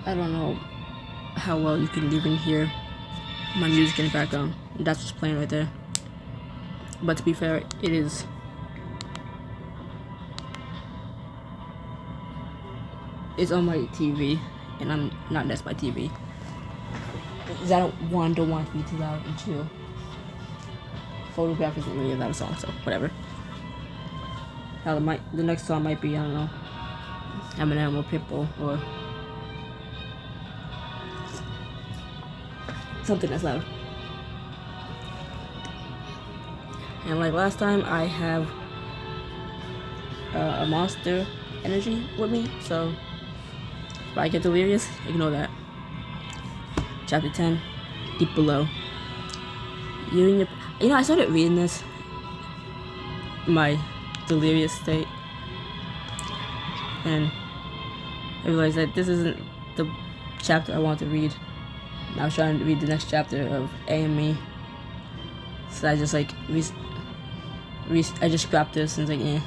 I don't know how well you can even hear my music in the background. That's what's playing right there. But to be fair, it is. It's on my TV, and I'm not next my TV. Because I don't want to be too loud and chill. Photograph isn't really a loud song, so whatever. Now the next song might be, I don't know, Eminem or Pitbull or something that's loud. And like last time, I have a Monster Energy with me, so if I get delirious, ignore that. Chapter 10, Deep Below. You know, I started reading this in my delirious state, and I realized that this isn't the chapter I wanted to read. And I was trying to read the next chapter of AME, so I just like I just scrapped this and was like,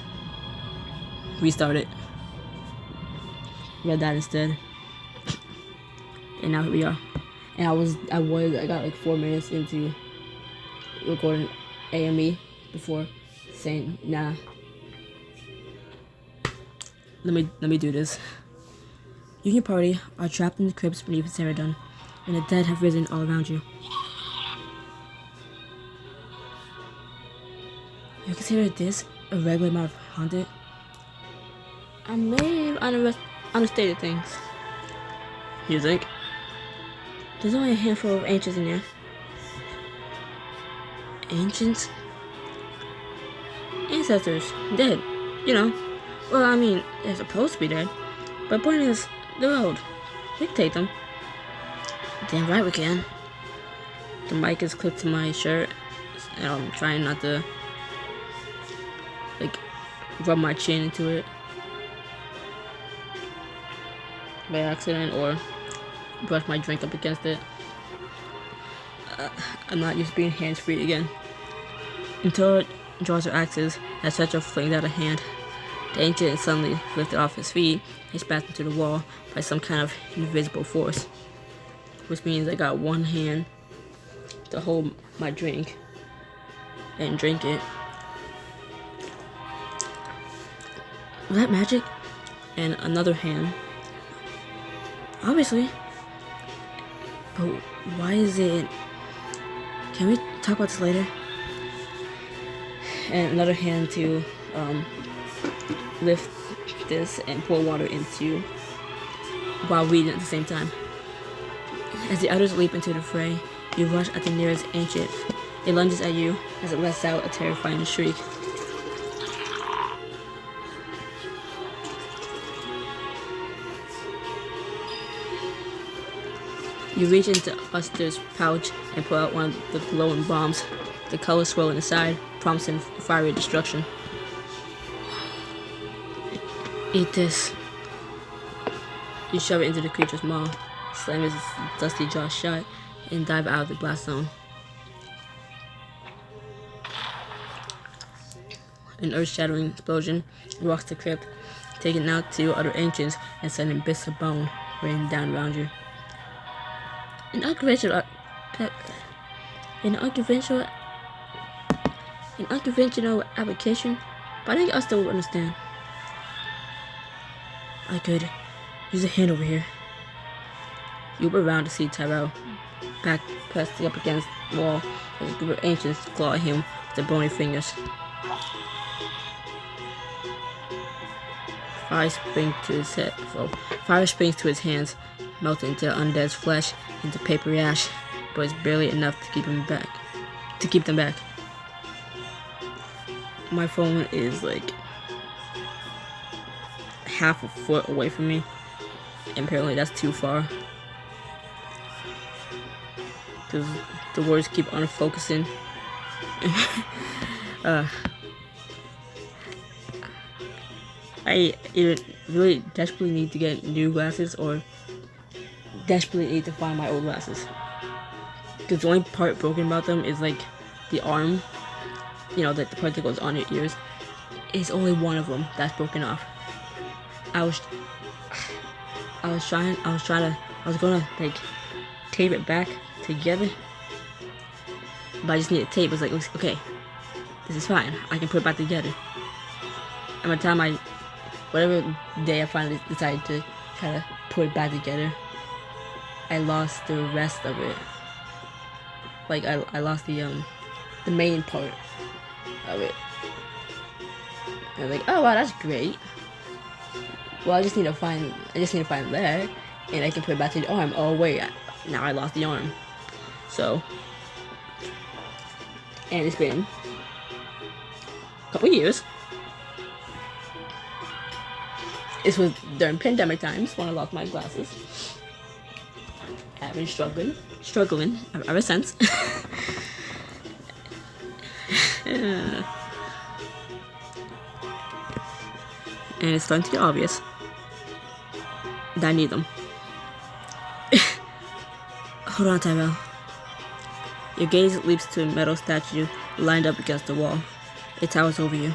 restart it. Read that instead, and now here we are. And I got like 4 minutes into recording AME before saying, nah, let me do this. You and your party are trapped in the crypts beneath Ceradon, and the dead have risen all around you. You consider this a regular amount of haunted? I may have understated things. You think? There's only a handful of ancients in there. Ancients? Ancestors. Dead. You know. Well, I mean, they're supposed to be dead. But the point is, they're old. We can take them. Damn right we can. The mic is clipped to my shirt, and I'm trying not to, like, rub my chin into it by accident or brush my drink up against it. I'm not used to being hands-free again. Until draws her axes, as Petra flings out a hand. The ancient is suddenly lifted off his feet and smashed into the wall by some kind of invisible force. Which means I got one hand to hold my drink and drink it. Was that magic? And another hand. Obviously. But why is it... Can we talk about this later? And another hand to lift this and pour water into while reading at the same time. As the others leap into the fray, you rush at the nearest ancient. It lunges at you as it lets out a terrifying shriek. You reach into Uster's pouch and pull out one of the glowing bombs. The color swirling inside, promising fiery destruction. Eat this. You shove it into the creature's maw, slam its dusty jaw shut, and dive out of the blast zone. An earth-shattering explosion rocks the crypt, taking out 2 other ancients and sending bits of bone raining down around you. An unconventional application, but I think Uster will understand. I could use a hand over here. You look around to see Tyrell, back pressed up against the wall as a group of ancients claw at him with their bony fingers. Fire springs to his hands, melting into the undead's flesh into paper ash, but it's barely enough to keep them back. My phone is like half a foot away from me, and apparently that's too far. Because the words keep unfocusing. I either really desperately need to get new glasses or desperately need to find my old glasses. Because the only part broken about them is like the arm, you know, the part that goes on your ears. Is only one of them that's broken off. I was gonna like tape it back together, but I just needed tape. It was like, okay, this is fine. I can put it back together. And by the time whatever day I finally decided to try to put it back together, I lost the rest of it. Like I lost the main part of it. I was like, oh wow, that's great. Well, I just need to find that, and I can put it back to the arm. Oh wait, now I lost the arm. So, and it's been a couple years. This was during pandemic times when I lost my glasses. I've been struggling ever since. And it's starting to get obvious that I need them. Hold on, Tyrell. Your gaze leaps to a metal statue lined up against the wall. It towers over you,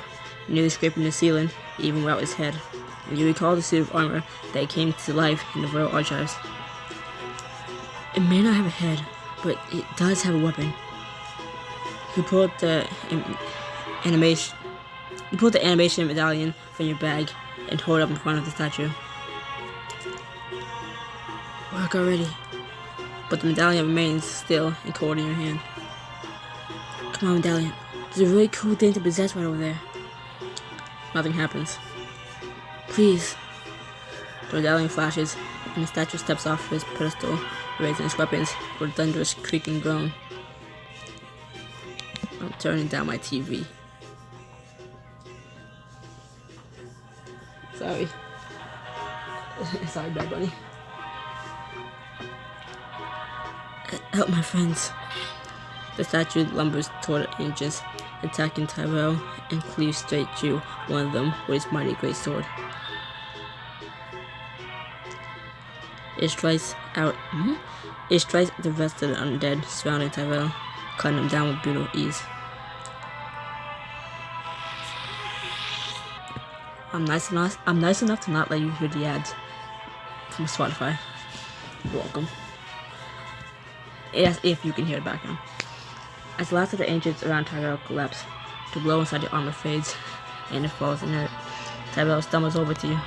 nearly scraping the ceiling, even without its head. And you recall the suit of armor that came to life in the Royal Archives. It may not have a head, but it does have a weapon. You pull the animation medallion from your bag and hold it up in front of the statue. Work already. But the medallion remains still and cold in your hand. Come on, medallion. There's a really cool thing to possess right over there. Nothing happens. Please. The medallion flashes, and the statue steps off his pedestal, raising its weapons with a thunderous creaking groan. I'm turning down my TV. Sorry. Sorry, Bad Bunny. Help my friends. The statue lumbers toward the ancients, attacking Tyrell and cleaves straight through one of them with its mighty great sword. It strikes the rest of the undead surrounding Tyrell, cutting them down with brutal ease. I'm nice enough to not let you hear the ads from Spotify. You're welcome. Yes, if you can hear the background. As the last of the ancients around Tyrell collapse, the glow inside the armor fades, and it falls inert. Tyrell stumbles over to you.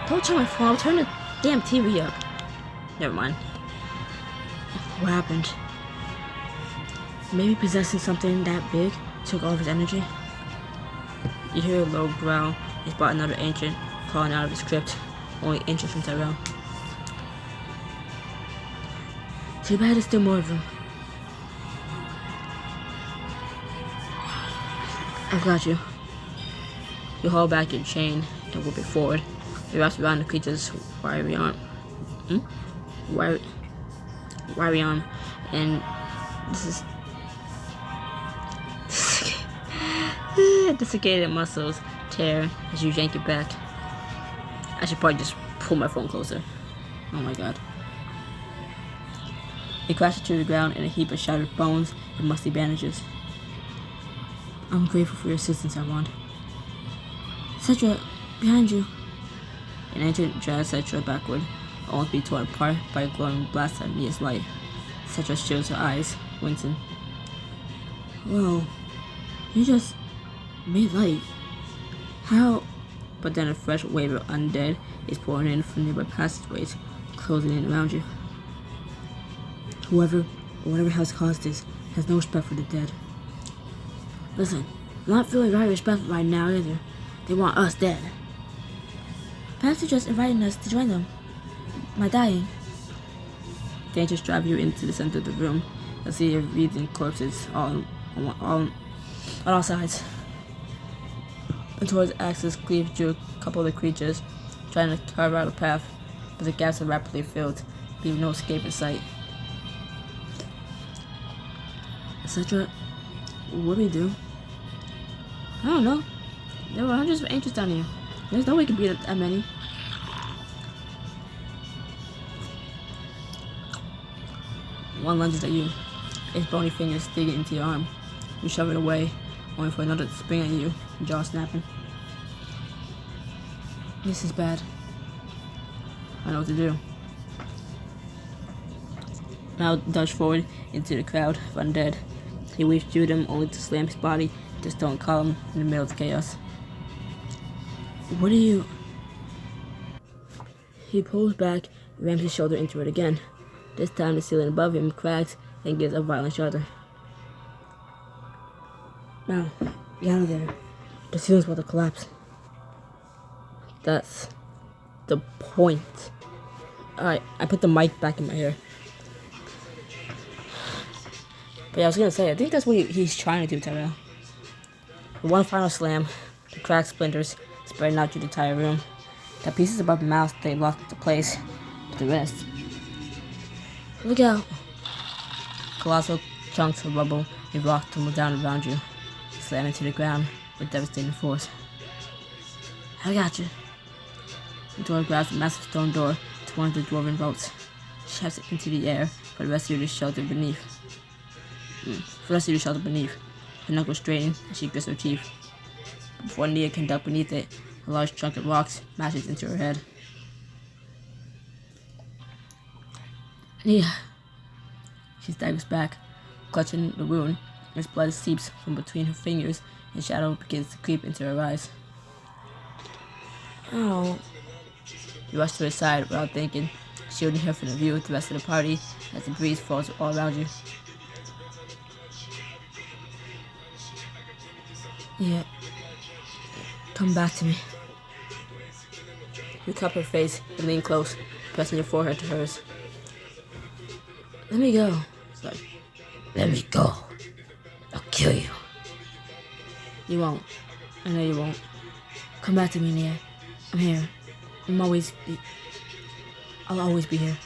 Don't turn my phone, turn the damn TV up. Never mind. What happened? Maybe possessing something that big took all of his energy? You hear a low growl as brought another ancient crawling out of his crypt, only inches from Tyrell. Too bad there's still more of them. I've got you. You haul back your chain and whip it forward. It wraps around the creature's wiry arm. Wiry arm, and desiccated muscles tear as you yank it back. I should probably just pull my phone closer. Oh my god. It crashes to the ground in a heap of shattered bones and musty bandages. I'm grateful for your assistance, Armand. Cetra, behind you. An ancient drags Cetra backward, almost be torn apart by a glowing blast of Mia's light. Cetra shields her eyes, wincing. Whoa, you just made light. How? But then a fresh wave of undead is pouring in from nearby passageways, closing in around you. Whoever or whatever has caused this has no respect for the dead. Listen, I'm not feeling very respectful right now either. They want us dead. Perhaps they're just inviting us to join them. Am I dying? They just drive you into the center of the room and see your wreathed corpses on all sides. And towards the axis cleaves through a couple of the creatures, trying to carve out a path, but the gaps are rapidly filled, leaving no escape in sight. Cetra, what do we do? I don't know. There were hundreds of ancients down here. There's no way it could be that many. One lunges at you, its bony fingers digging into your arm. You shove it away, only for another to spring at you, jaw snapping. This is bad. I know what to do. Now dodge forward into the crowd of undead. He weaves through them only to slam his body into a stone column in the middle of the chaos. What are you... He pulls back and rams his shoulder into it again. This time the ceiling above him cracks and gives a violent shudder. Now, get out of there. The ceiling's about to collapse. That's the point. Alright, I put the mic back in my hair. But yeah, I was gonna say, I think that's what he's trying to do, Tyrell. With one final slam, the cracked splinters spreading out through the entire room. The pieces above the mouth stay locked into place, but the rest... Look out! Colossal chunks of rubble and rock tumble down around you, slamming to the ground with devastating force. I got you. The door grabs a massive stone door to one of the dwarven vaults, shouts it into the air for the rest of you to shelter beneath. Her knuckles straighten and she grits her teeth. Before Nia can duck beneath it, a large chunk of rocks smashes into her head. Nia. She staggers back, clutching the wound, as blood seeps from between her fingers and shadow begins to creep into her eyes. Oh. You rush to her side without thinking, shielding her from the view of the rest of the party as the breeze falls all around you. Yeah. Come back to me. You cup her face and lean close, pressing your forehead to hers. Let me go. Sorry. Let me go. I'll kill you. You won't. I know you won't. Come back to me, Nia. I'm here. I'll always be here.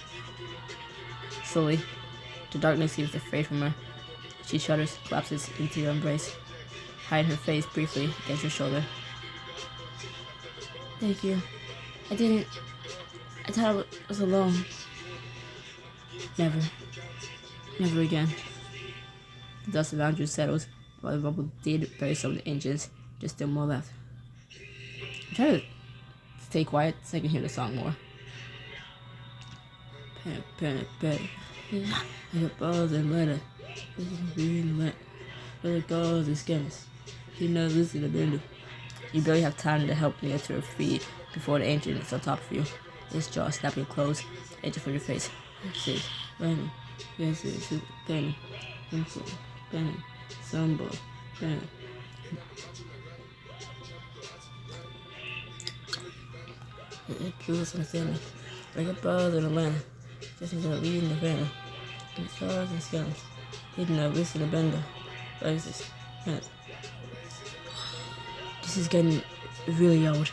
Slowly, the darkness seems to fade from her. She shudders, collapses into your embrace, hiding her face briefly against your shoulder. Thank you. I thought I was alone. Never. Never again. The dust around you settles, while the rubble did bury some of the engines, there's still more left. I'm trying to stay quiet so I can hear the song more. Panic. I got balls and letter. But it goes and skins. You know this is a bender. You barely have time to help Nia to her feet before the ancient is on top of you. His jaw snapping closed, edging from your face. Six, running. Yes, it's penny. Penny. Samba. Penny. It proves understanding. Break up balls in Atlanta. Just as a lead in the family. And stars and scales. Hidden a wrist in the bender. Places. This is getting really old.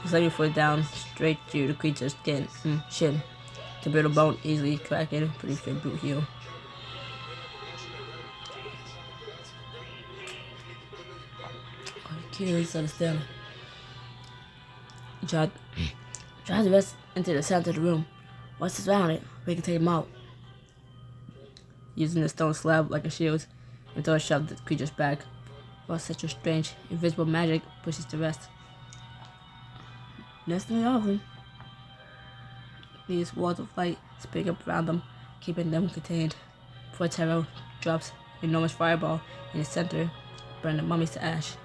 You slide your foot down straight through the creature's shin. The brittle bone easily cracking beneath your boot heel. Curious understand. Drive the rest into the center of the room. Once it's around it, we can take him out. Using the stone slab like a shield, until it shoves the creature's back, while such a strange, invisible magic pushes the rest. Nesting all of them. These walls of light spring up around them, keeping them contained, before Tyrell drops an enormous fireball in the center, burning the mummies to ash.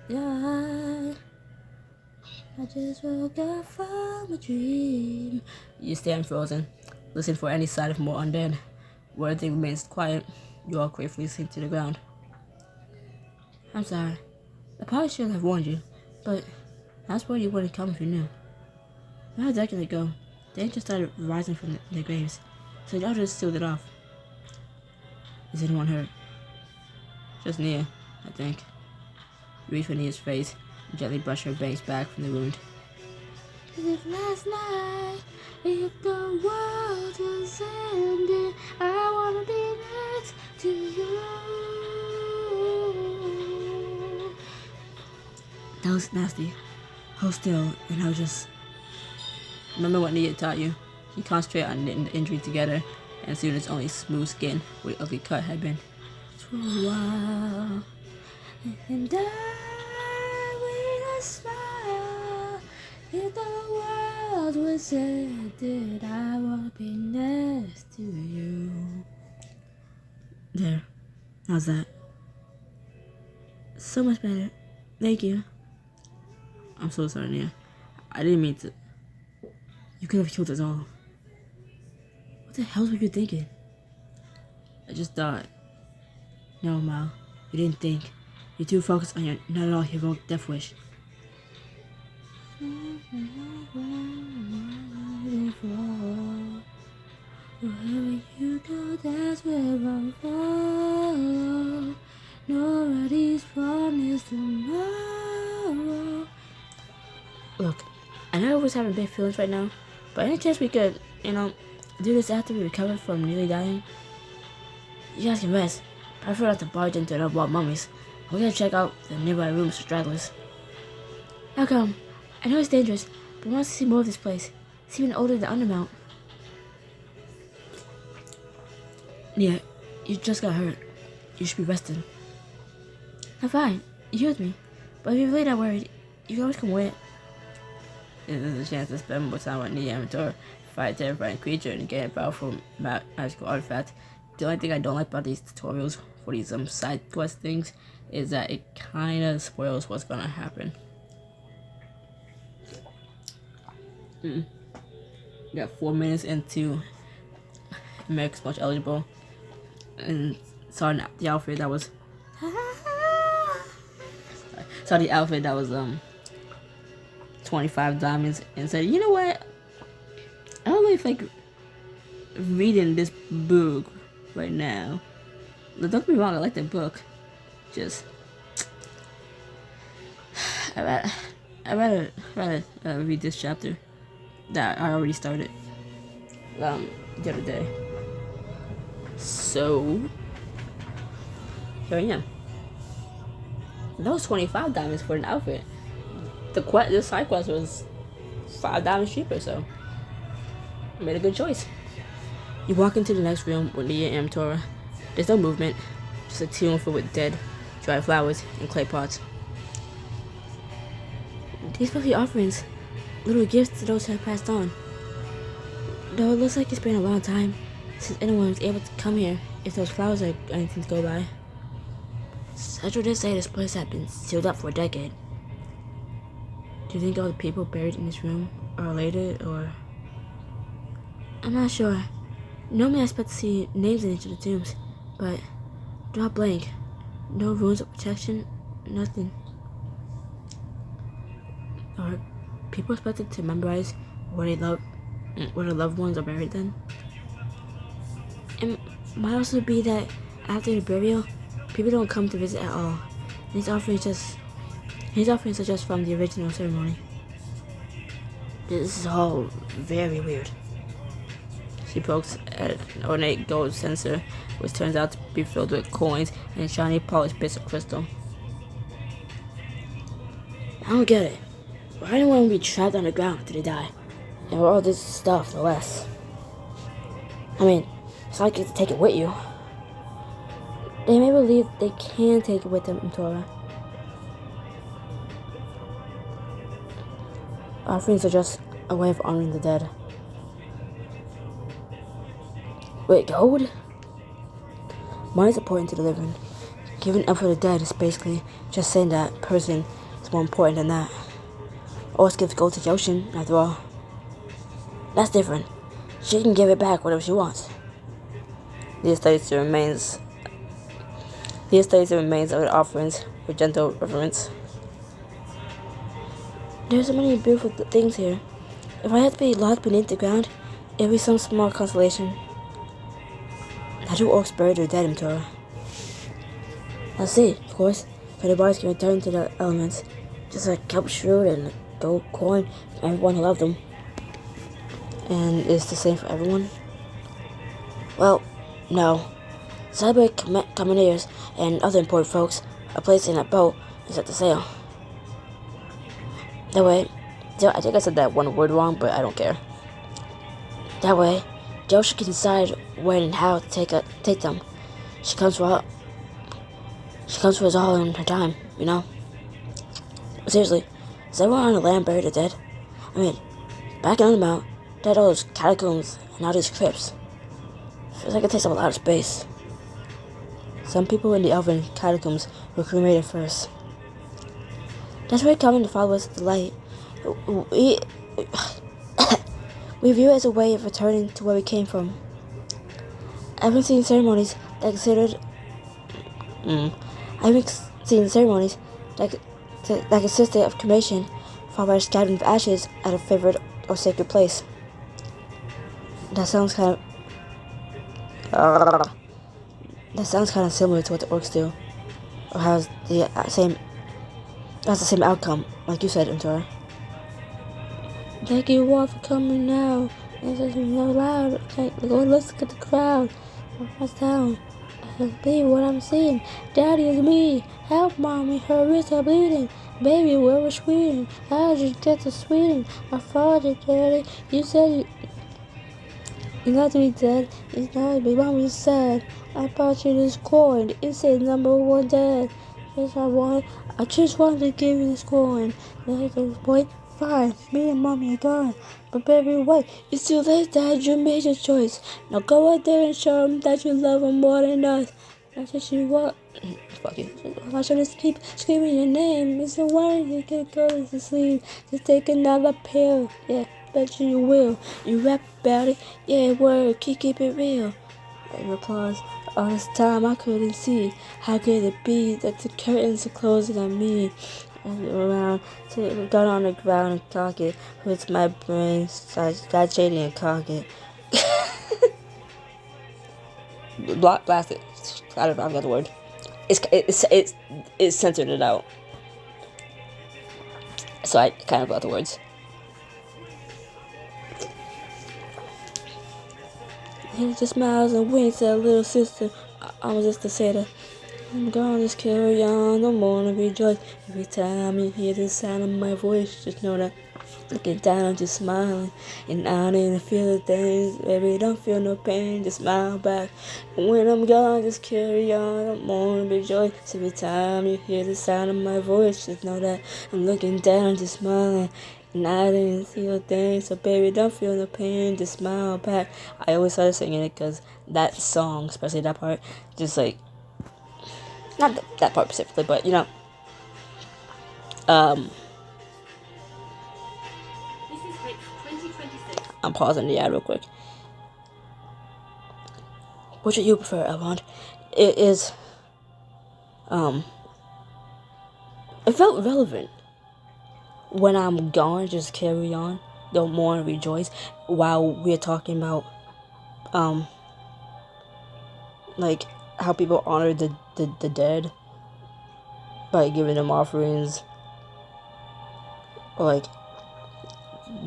Yeah, I just woke up from a dream. You stand frozen, listen for any sign of more undead. Where everything remains quiet, you all gratefully sink to the ground. I'm sorry. I probably should have warned you, but that's where you wouldn't come if you knew. About a decade ago, the ancients started rising from their graves, so y'all just sealed it off. Is anyone hurt? Just Nia, I think. You reach for Nia's face and gently brush her bangs back from the wound. As if last night, if the world was ending, I wanna be next to you. That was nasty. Hold still, and I'll just... Remember what Nia taught you. You concentrate on knitting the injury together, and soon it's only smooth skin where the ugly cut had been. For a while, and smile. If the world was ended, I would be next to you. There. How's that? So much better. Thank you. I'm so sorry, Nia. I didn't mean to. You could have killed us all. What the hell were you thinking? I just thought. No, Mal. You didn't think. You're too focused on your not at all heroic death wish. Wherever you go, that's where I'll follow. Nobody's promised tomorrow. Look, I know I was having big feelings right now, but any chance we could, do this after we recover from nearly dying? You guys can rest, but I forgot to barge into the wild mummies. We're gonna check out the nearby rooms for stragglers. How come? I know it's dangerous, but I want to see more of this place. It's even older than Undermount. Yeah, you just got hurt. You should be rested. I'm fine. You healed me. But if you're really not worried, you can always come with. This is a chance to spend more time with Nia and Tor, fight a terrifying creature, and get a powerful magical artifact. The only thing I don't like about these tutorials for these side quest things is that it kinda spoils what's gonna happen. We got 4 minutes into America's Most Eligible, and saw the outfit that was 25 diamonds, and said, you know what? I don't really like reading this book right now. Don't get me wrong, I like the book. Just I rather read this chapter that I already started the other day. So here I am. That was 25 diamonds for an outfit. The side quest was 5 diamonds cheaper, so I made a good choice. You walk into the next room with Nia and Tora. There's no movement, just a tomb filled with dead, dry flowers and clay pots. These must be offerings, little gifts to those who have passed on. Though it looks like it's been a long time since anyone was able to come here, if those flowers are anything to go by. Central did say this place had been sealed up for a decade. Do you think all the people buried in this room are related, or? I'm not sure. Normally I expect to see names in each of the tombs, but draw blank. No runes of protection, nothing. Are people expected to memorize where their loved ones are buried then? It might also be that after the burial, people don't come to visit at all. His offerings are just from the original ceremony. This is all very weird. She pokes at an ornate gold censer, which turns out to be filled with coins and shiny polished bits of crystal. I don't get it. Why do anyone be trapped underground after they die? And with all this stuff, no less. I mean, it's not like you have to take it with you. They may believe they can take it with them in Torah. Offerings are just a way of honoring the dead. Wait, gold? Money is important to the living. Giving up for the dead is basically just saying that person is more important than that. Always gives gold to the ocean, after all. That's different. She can give it back whatever she wants. These studies the remains of the offerings with gentle reverence. There's so many beautiful things here. If I had to be locked beneath the ground, it would be some small consolation. How do orcs bury their dead in Torah? Let's see, of course, for the bodies can return to the elements, just like kelp shroud and a gold coin from everyone who loved them. And is the same for everyone? Well, no. Celebrate commandeers and other important folks are placed in that boat and set to sail. That way, I think I said that one word wrong, but I don't care. That way, Joshua can decide when and how to take them. She comes for us all in her time, you know? Seriously, Is everyone on the land buried or dead? I mean, back on the mount, dead all those catacombs and now these crypts. Feels like it takes up a lot of space. Some people in the elven catacombs were cremated first. That's very common to followers of the light. We we view it as a way of returning to where we came from. I've been seeing ceremonies that considered. I've been seeing ceremonies that consisted of cremation, followed by a scattering of ashes at a favorite or sacred place. That sounds kind of similar to what the orcs do, or has the same outcome, like you said, Untora. Thank you all for coming now. It's just so loud. Okay, go look at the crowd. What's down? Baby, what I'm seeing. Daddy, is me. Help, mommy. Her wrists are bleeding. Baby, where was Sweden? How did you get to Sweden? I followed you, Daddy. You said you're not to be dead. It's not, baby. Mommy said, I bought you this coin. It says #1 dead. Yes, I just wanted to give you this coin. Boy, fine. Me and mommy are gone. But baby, wait. It's too late, Dad. You made your choice. Now go out there and show them that you love them more than us. That's what you want. Fuck it. I should just keep screaming your name. It's the one you can go to sleep. Just take another pill. Yeah, bet you will. You rap about it. Yeah, word. Keep it real. In applause. All this time I couldn't see. How could it be that the curtains are closing on me? Around, take a gun on the ground and cock it. Hurts my brain, start shading and cock it. Blast it. I don't know, I forgot the word. It's censored it out. So I kind of got the words. He just smiles and winks at little sister. I was just to say that I'm gonna just carry on, no more to rejoice. Every time you hear the sound of my voice, just know that looking down, just smiling. And I didn't feel the things, baby, don't feel no pain, just smile back. And when I'm gone, just carry on, no more to rejoice. Every time you hear the sound of my voice, just know that I'm looking down, just smiling. And I didn't feel a thing, so baby, don't feel no pain, just smile back. I always started singing it because that song, especially that part, just like, not that part specifically, but you know, This is Rick 2026. I'm pausing the ad real quick. Which would you prefer, Elrond? It is, it felt relevant. When I'm gone, just carry on, don't mourn and rejoice, while we're talking about, like, how people honor the dead by giving them offerings, or like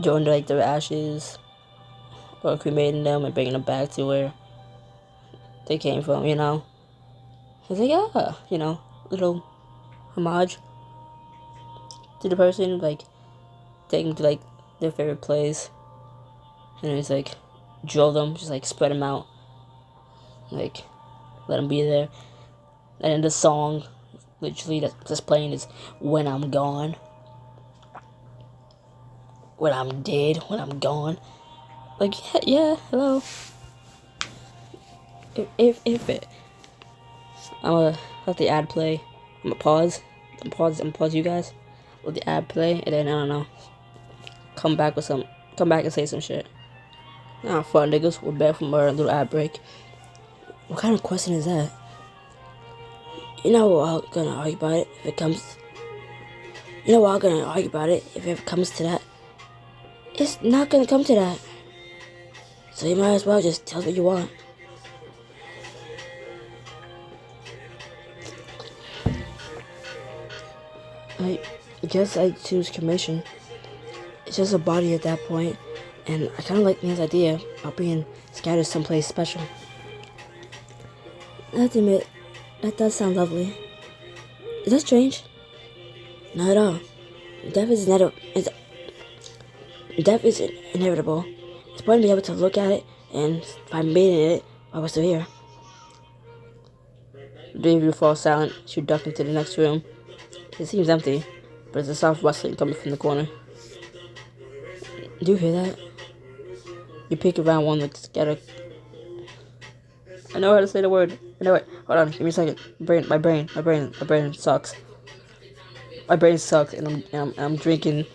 joining like their ashes, or cremating them and bringing them back to where they came from. You know, it's like, yeah, you know, little homage to the person, like take them to like their favorite place, and it's like drill them, just like spread them out, like let them be there. And then the song, literally that's playing is "When I'm Gone." When I'm dead, when I'm gone. Like, yeah, hello. If it. I'm gonna let the ad play. I'm gonna pause. I'm gonna pause you guys. Let the ad play, and then, I don't know. Come back and say some shit. Nah, fun niggas. We're back from our little ad break. What kind of question is that? You know we're all gonna argue about it if it comes. You know we're all gonna argue about it if it ever comes to that. It's not gonna come to that. So you might as well just tell us what you want. I guess I choose cremation. It's just a body at that point, and I kind of like Nan's idea of being scattered someplace special. I have to admit, that does sound lovely. Is that strange? Not at all. Death is inevitable. It's important to be able to look at it and find meaning in it while we're still here. The three of you fall silent as you duck into the next room. It seems empty. but it's a soft rustling coming from the corner. Do you hear that? You peek around one like scatter. I know how to say the word. I know it. Hold on, give me a second. My brain sucks. My brain sucks, and I'm drinking,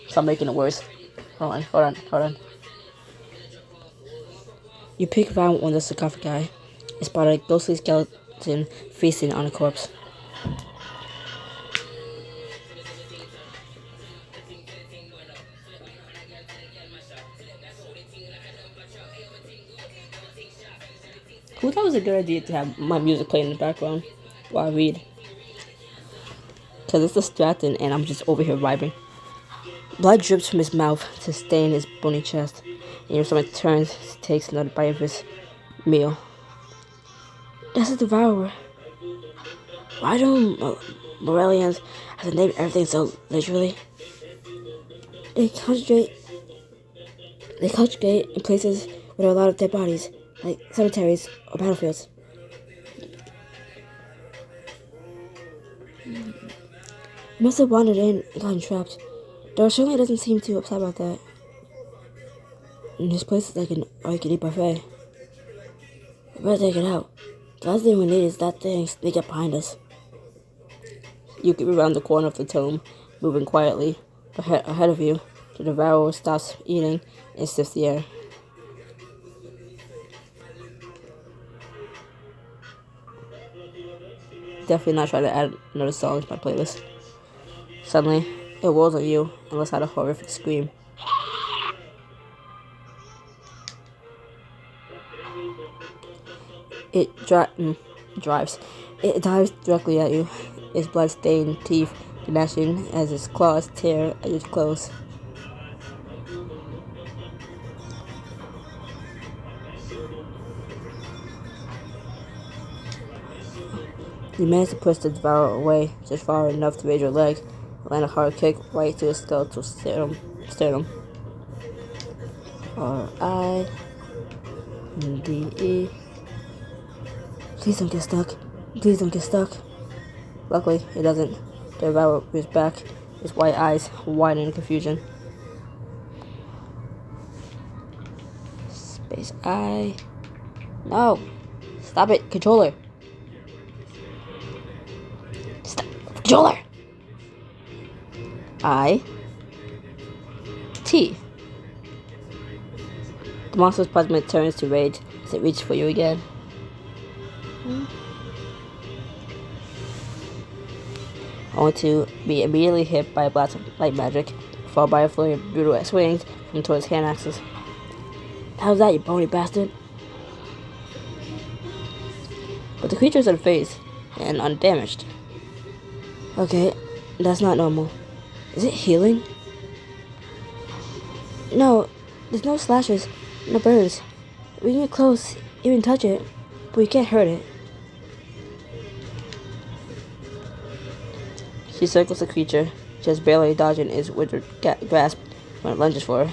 so I'm making it worse. Hold on. You peek around one of the sarcophagi. You spot a ghostly skeleton feasting on a corpse. Who thought it was a good idea to have my music play in the background while I read? Because it's distracting and I'm just over here vibing. Blood drips from his mouth to stain his bony chest, and your stomach turns, takes another bite of his meal. That's a devourer. Why do Morellians have to name everything so literally? They conjugate in places where there are a lot of dead bodies, like cemeteries or battlefields. He must have wandered in and gotten trapped. Though certainly doesn't seem too upset about that. And this place is like an all-you-can-eat buffet. We better take it out. The last thing we need is that thing sneak up behind us. You get around the corner of the tomb, moving quietly. Ahead of you, the devourer stops eating and sniffs the air. Definitely not trying to add another song to my playlist. Suddenly, it whirls on you and lets out a horrific scream. It drives. It dives directly at you, its blood-stained teeth gnashing as its claws tear at your clothes. You manage to push the devourer away just far enough to raise your leg and land a hard kick right to his skeletal sternum. R-I-D-E. Please don't get stuck. Luckily, it doesn't. The devourer rears back, his white eyes wide in confusion. Space I. No! Stop it, controller! Stop, controller! I-T. The monster's plasma turns to rage as it reaches for you again. Only to be immediately hit by a blast of light magic, followed by a flurry of brutal swings from towards hand axes. How's that, you bony bastard? But the creature is unfazed and undamaged. Okay, that's not normal. Is it healing? No, there's no slashes, no burns. We can get close, even touch it, but we can't hurt it. She circles the creature, just barely dodging its withered grasp when it lunges for her.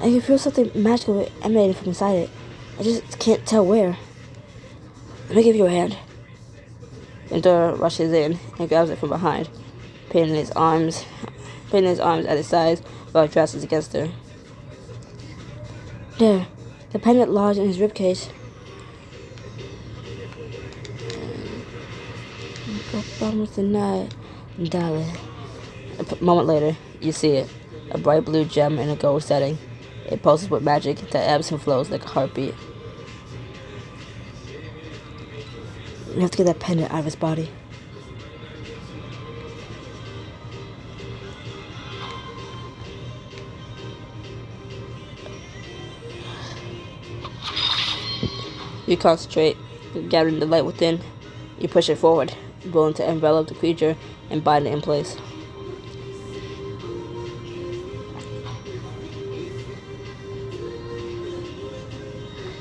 I can feel something magical emanating from inside it. I just can't tell where. Let me give you a hand. Endora rushes in and grabs it from behind, pinning his arms at his sides while he dresses against her. There, the pendant lodged in his ribcage. Bottom of the night, darling. A moment later, you see it, a bright blue gem in a gold setting. It pulses with magic that ebbs and flows like a heartbeat. We have to get that pendant out of his body. You concentrate, gathering the light within. You push it forward, willing to envelop the creature and bind it in place.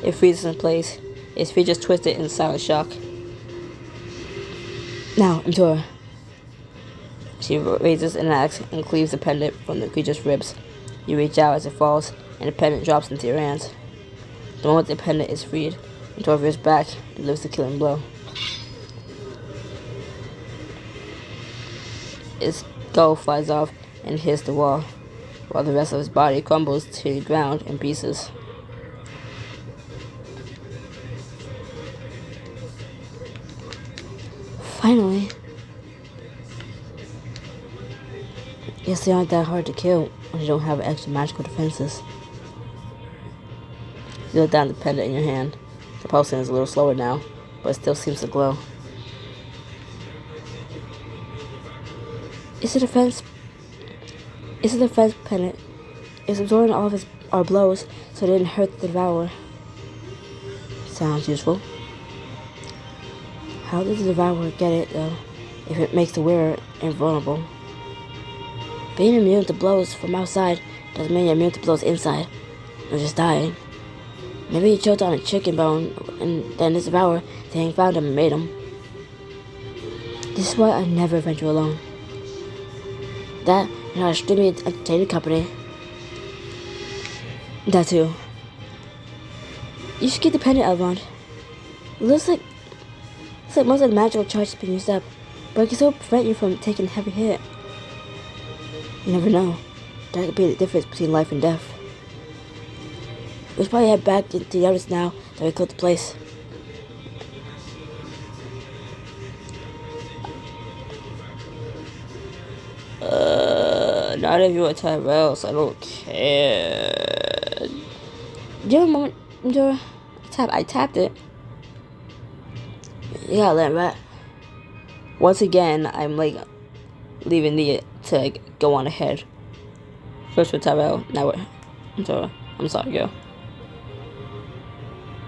It freezes in place, its features twisted in silent shock. Now, Endora. She raises an axe and cleaves the pendant from the creature's ribs. You reach out as it falls, and the pendant drops into your hands. The moment the pendant is freed, Endora rears back and delivers the killing blow. His skull flies off and hits the wall, while the rest of his body crumbles to the ground in pieces. Finally. Yes, they aren't that hard to kill when you don't have extra magical defenses. You look down at the pendant in your hand. The pulsing is a little slower now, but it still seems to glow. It's a defense pendant. It's absorbing all of our blows so it didn't hurt the devourer. Sounds useful. How did the devourer get it, though, if it makes the wearer invulnerable? Being immune to blows from outside doesn't mean you're immune to blows inside. You're just dying. Maybe he choked on a chicken bone, and then this devourer thing found him and made him. This is why I never venture alone. That, and how extremely entertaining company. That too. You should get the pendant, Elrond. It looks like most of the magical charge has been used up, but it can still prevent you from taking a heavy hit. You never know. That could be the difference between life and death. We should probably head back to the others now that we cleared the place. Not if you're a Tyrell, so I don't care. Do you have a moment, Dora? I tapped it. You gotta let that. Once again, I'm like leaving the to like go on ahead. First with Tyrell, now with Dora. I'm sorry, girl.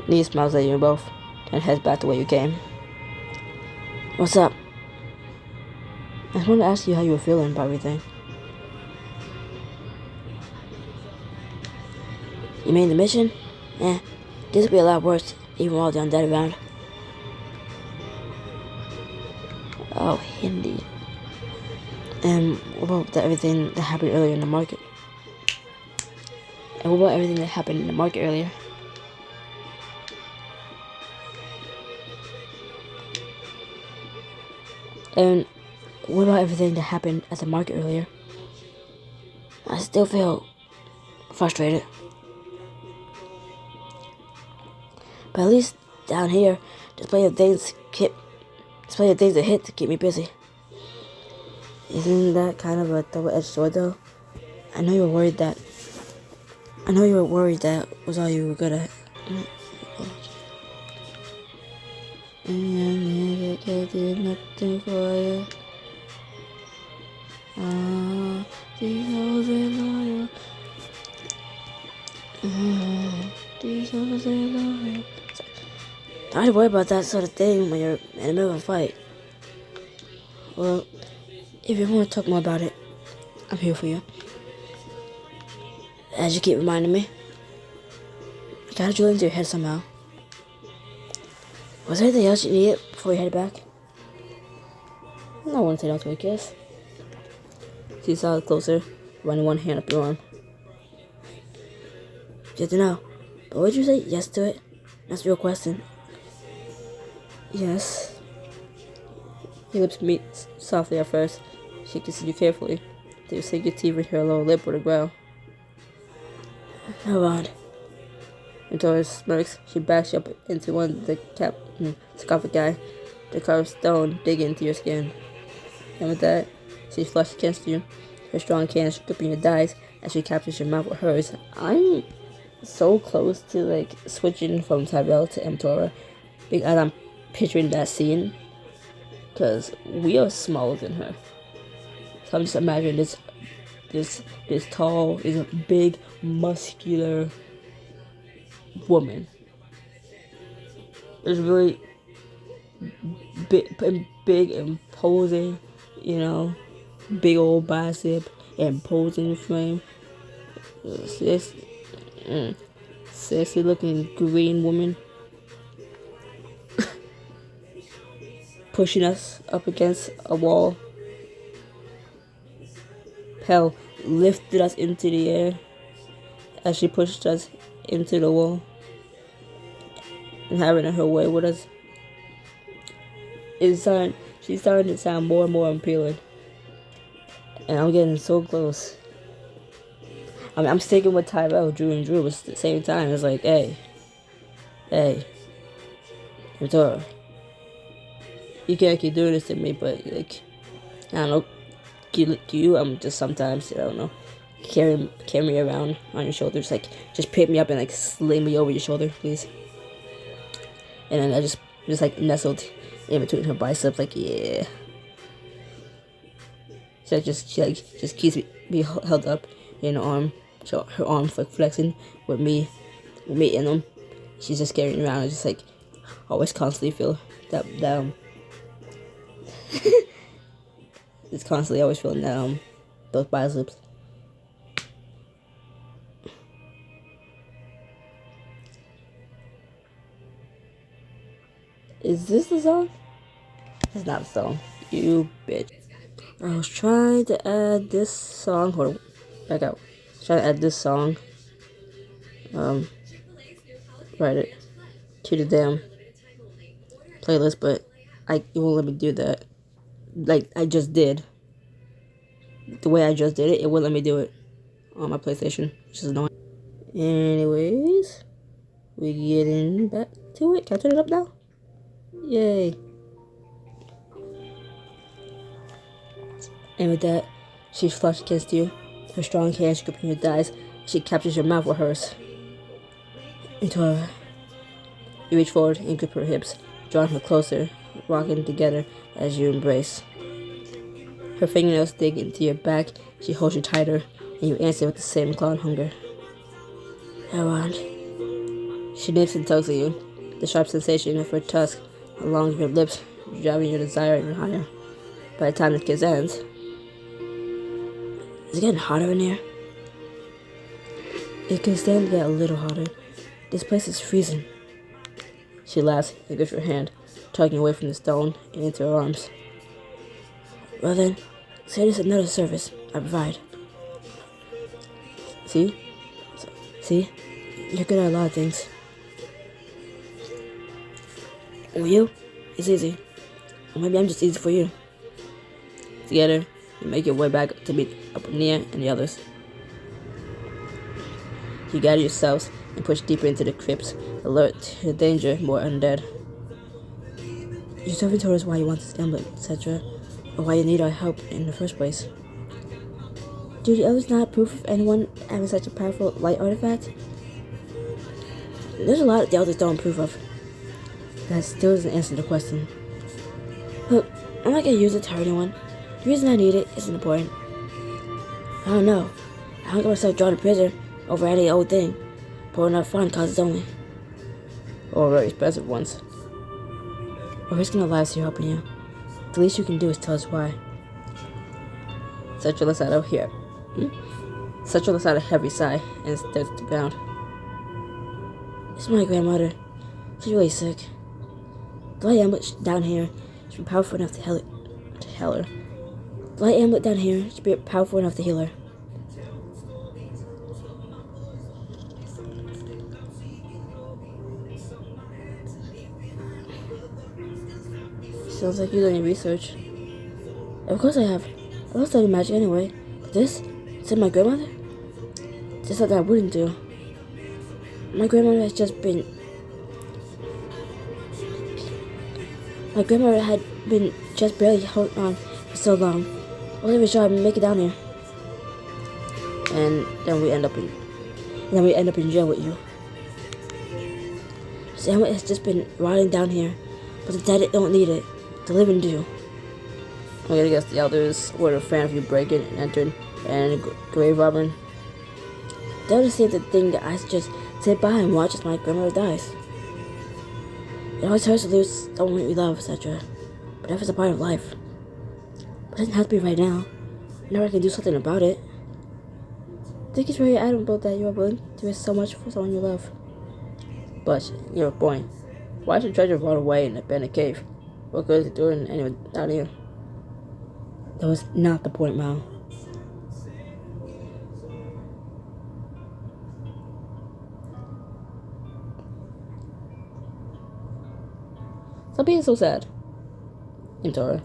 Nia smiles at you both, then heads back the way you came. What's up? I just wanted to ask you how you were feeling about everything. You mean the mission? This would be a lot worse, even with all the undead around. Oh, Hindi. And what about everything that happened earlier in the market? And what about everything that happened in the market earlier? And what about everything that happened at the market earlier? I still feel frustrated. But at least down here, there's plenty of things to hit to keep me busy. Isn't that kind of a double-edged sword, though? I know you were worried that was all you were good at. And I never did nothing for you. These hoes ain't loyal. These hoes ain't loyal. Don't have to worry about that sort of thing when you're in the middle of a fight. Well, if you want to talk more about it, I'm here for you. As you keep reminding me, you gotta drill into your head somehow. Was there anything else you needed before you headed back? I want to say no to a kiss. She saw closer, running one hand up your arm. Good to know. But would you say yes to it? That's the real question. Yes. Your lips meet softly at first. She kisses you carefully. Then you sink your teeth in her lower lip with a growl. Hold on. And Doris smirks. She backs you up into one of the sarcophagi, the carved stone digging into your skin. And with that, she's flushed against you, her strong hands gripping your thighs as she captures your mouth with hers. I'm so close to like switching from Tyrell to Mtora because I'm picturing that scene, because we are smaller than her. So I'm just imagining this tall, is a big, muscular woman. It's really big, imposing, you know, big old bicep, imposing frame. Sexy looking green woman pushing us up against a wall. Hell lifted us into the air as she pushed us into the wall and having her way with us. She's starting to sound more and more appealing. And I'm getting so close. I mean, I'm sticking with Tyrell, Drew, and Drew, but at the same time, it's like, hey, Victoria, you can't keep doing this to me, but, like, I don't know, you, I'm just sometimes, I don't know, carry me around on your shoulders, like, just pick me up and, like, sling me over your shoulder, please. And then I just like, nestled in between her biceps, like, yeah. She just keeps me held up in her arm. So her arms like flexing with me in them. She's just carrying around. I just like always constantly feel that it's constantly always feeling that those biceps. Is this the song? It's not a song. You bitch. I was trying to add this song. Hold on. Back out. Trying to add this song. Write it to the damn playlist, but it won't let me do that. Like I just did. The way I just did it, it wouldn't let me do it on my PlayStation, which is annoying. Anyways, we getting back to it. Can I turn it up now? Yay. And with that, she flushed against you, her strong hands gripping your thighs. She captures your mouth with hers. Into her. You reach forward and grip her hips, drawing her closer, rocking together as you embrace. Her fingernails dig into your back. She holds you tighter, and you answer with the same clawing hunger. Around. She nips and tugs at you, the sharp sensation of her tusk along your lips, driving your desire even higher. By the time the kiss ends, is it getting hotter in here? It can stand to get a little hotter. This place is freezing. She laughs and grips your hand, tugging away from the stone and into her arms. Well then, say this is another service I provide. See? You're good at a lot of things. With you, it's easy. Or maybe I'm just easy for you. Together, you make your way back to meet up with Nia and the others. You gather yourselves and push deeper into the crypts, alert to the danger, more undead. You haven't told us why you want this emblem, etc., or why you need our help in the first place. Do the others not approve of anyone having such a powerful light artifact? There's a lot the others don't approve of. That still doesn't answer the question. Look, I'm not gonna use it to hurt anyone. The reason I need it isn't important. I don't know. I don't get myself drawn to prison over any old thing. Pulling out fun causes only. Or very expensive ones. We're risking our lives here helping you. The least you can do is tell us why. Satchel lets out a here. Satchel lets out a heavy sigh and stares at the ground. It's my grandmother. She's really sick. The light amulet down here should be powerful enough to heal her. The light amulet down here should be powerful enough to heal her. Sounds like you're doing research. Of course I have. I love studying magic anyway. But this? Said my grandmother? Just something I wouldn't do. My grandmother had been just barely holding on for so long. I wasn't even sure I'd make it down here. And then we end up in jail with you. This amulet has just been rotting down here, but the dead don't need it. The living do. I'm gonna guess the elders were a fan of you breaking and entering and grave robbing. The elders say the thing that I just sit by and watch as my grandmother dies. It always hurts to lose someone we love, etc. But death is a part of life. But it doesn't have to be right now. Now I can do something about it. I think it's very admirable that you are willing to risk so much for someone you love. But, your point. Why should treasure rot away in an abandoned cave? What good is it doing anyway down here? That was not the point, Mal. Stop being so sad. Intora.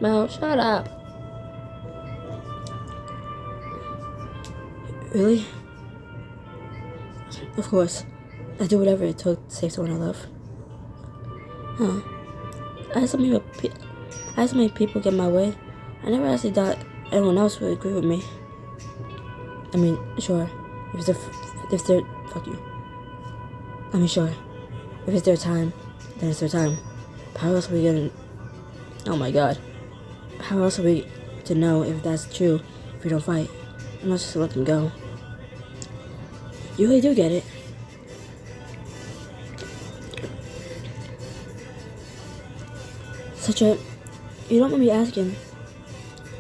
Mel, shut up. Really? Of course. I do whatever it took to save someone I love. Huh. I had so many people get in my way. I never actually thought anyone else would agree with me. I mean, sure. If they're fuck you. I mean, sure. If it's their time, then it's their time. But how else are we gonna... Oh my god. How else are we to know if that's true if we don't fight? I'm not just to let them go. You really do get it. You don't mind me asking.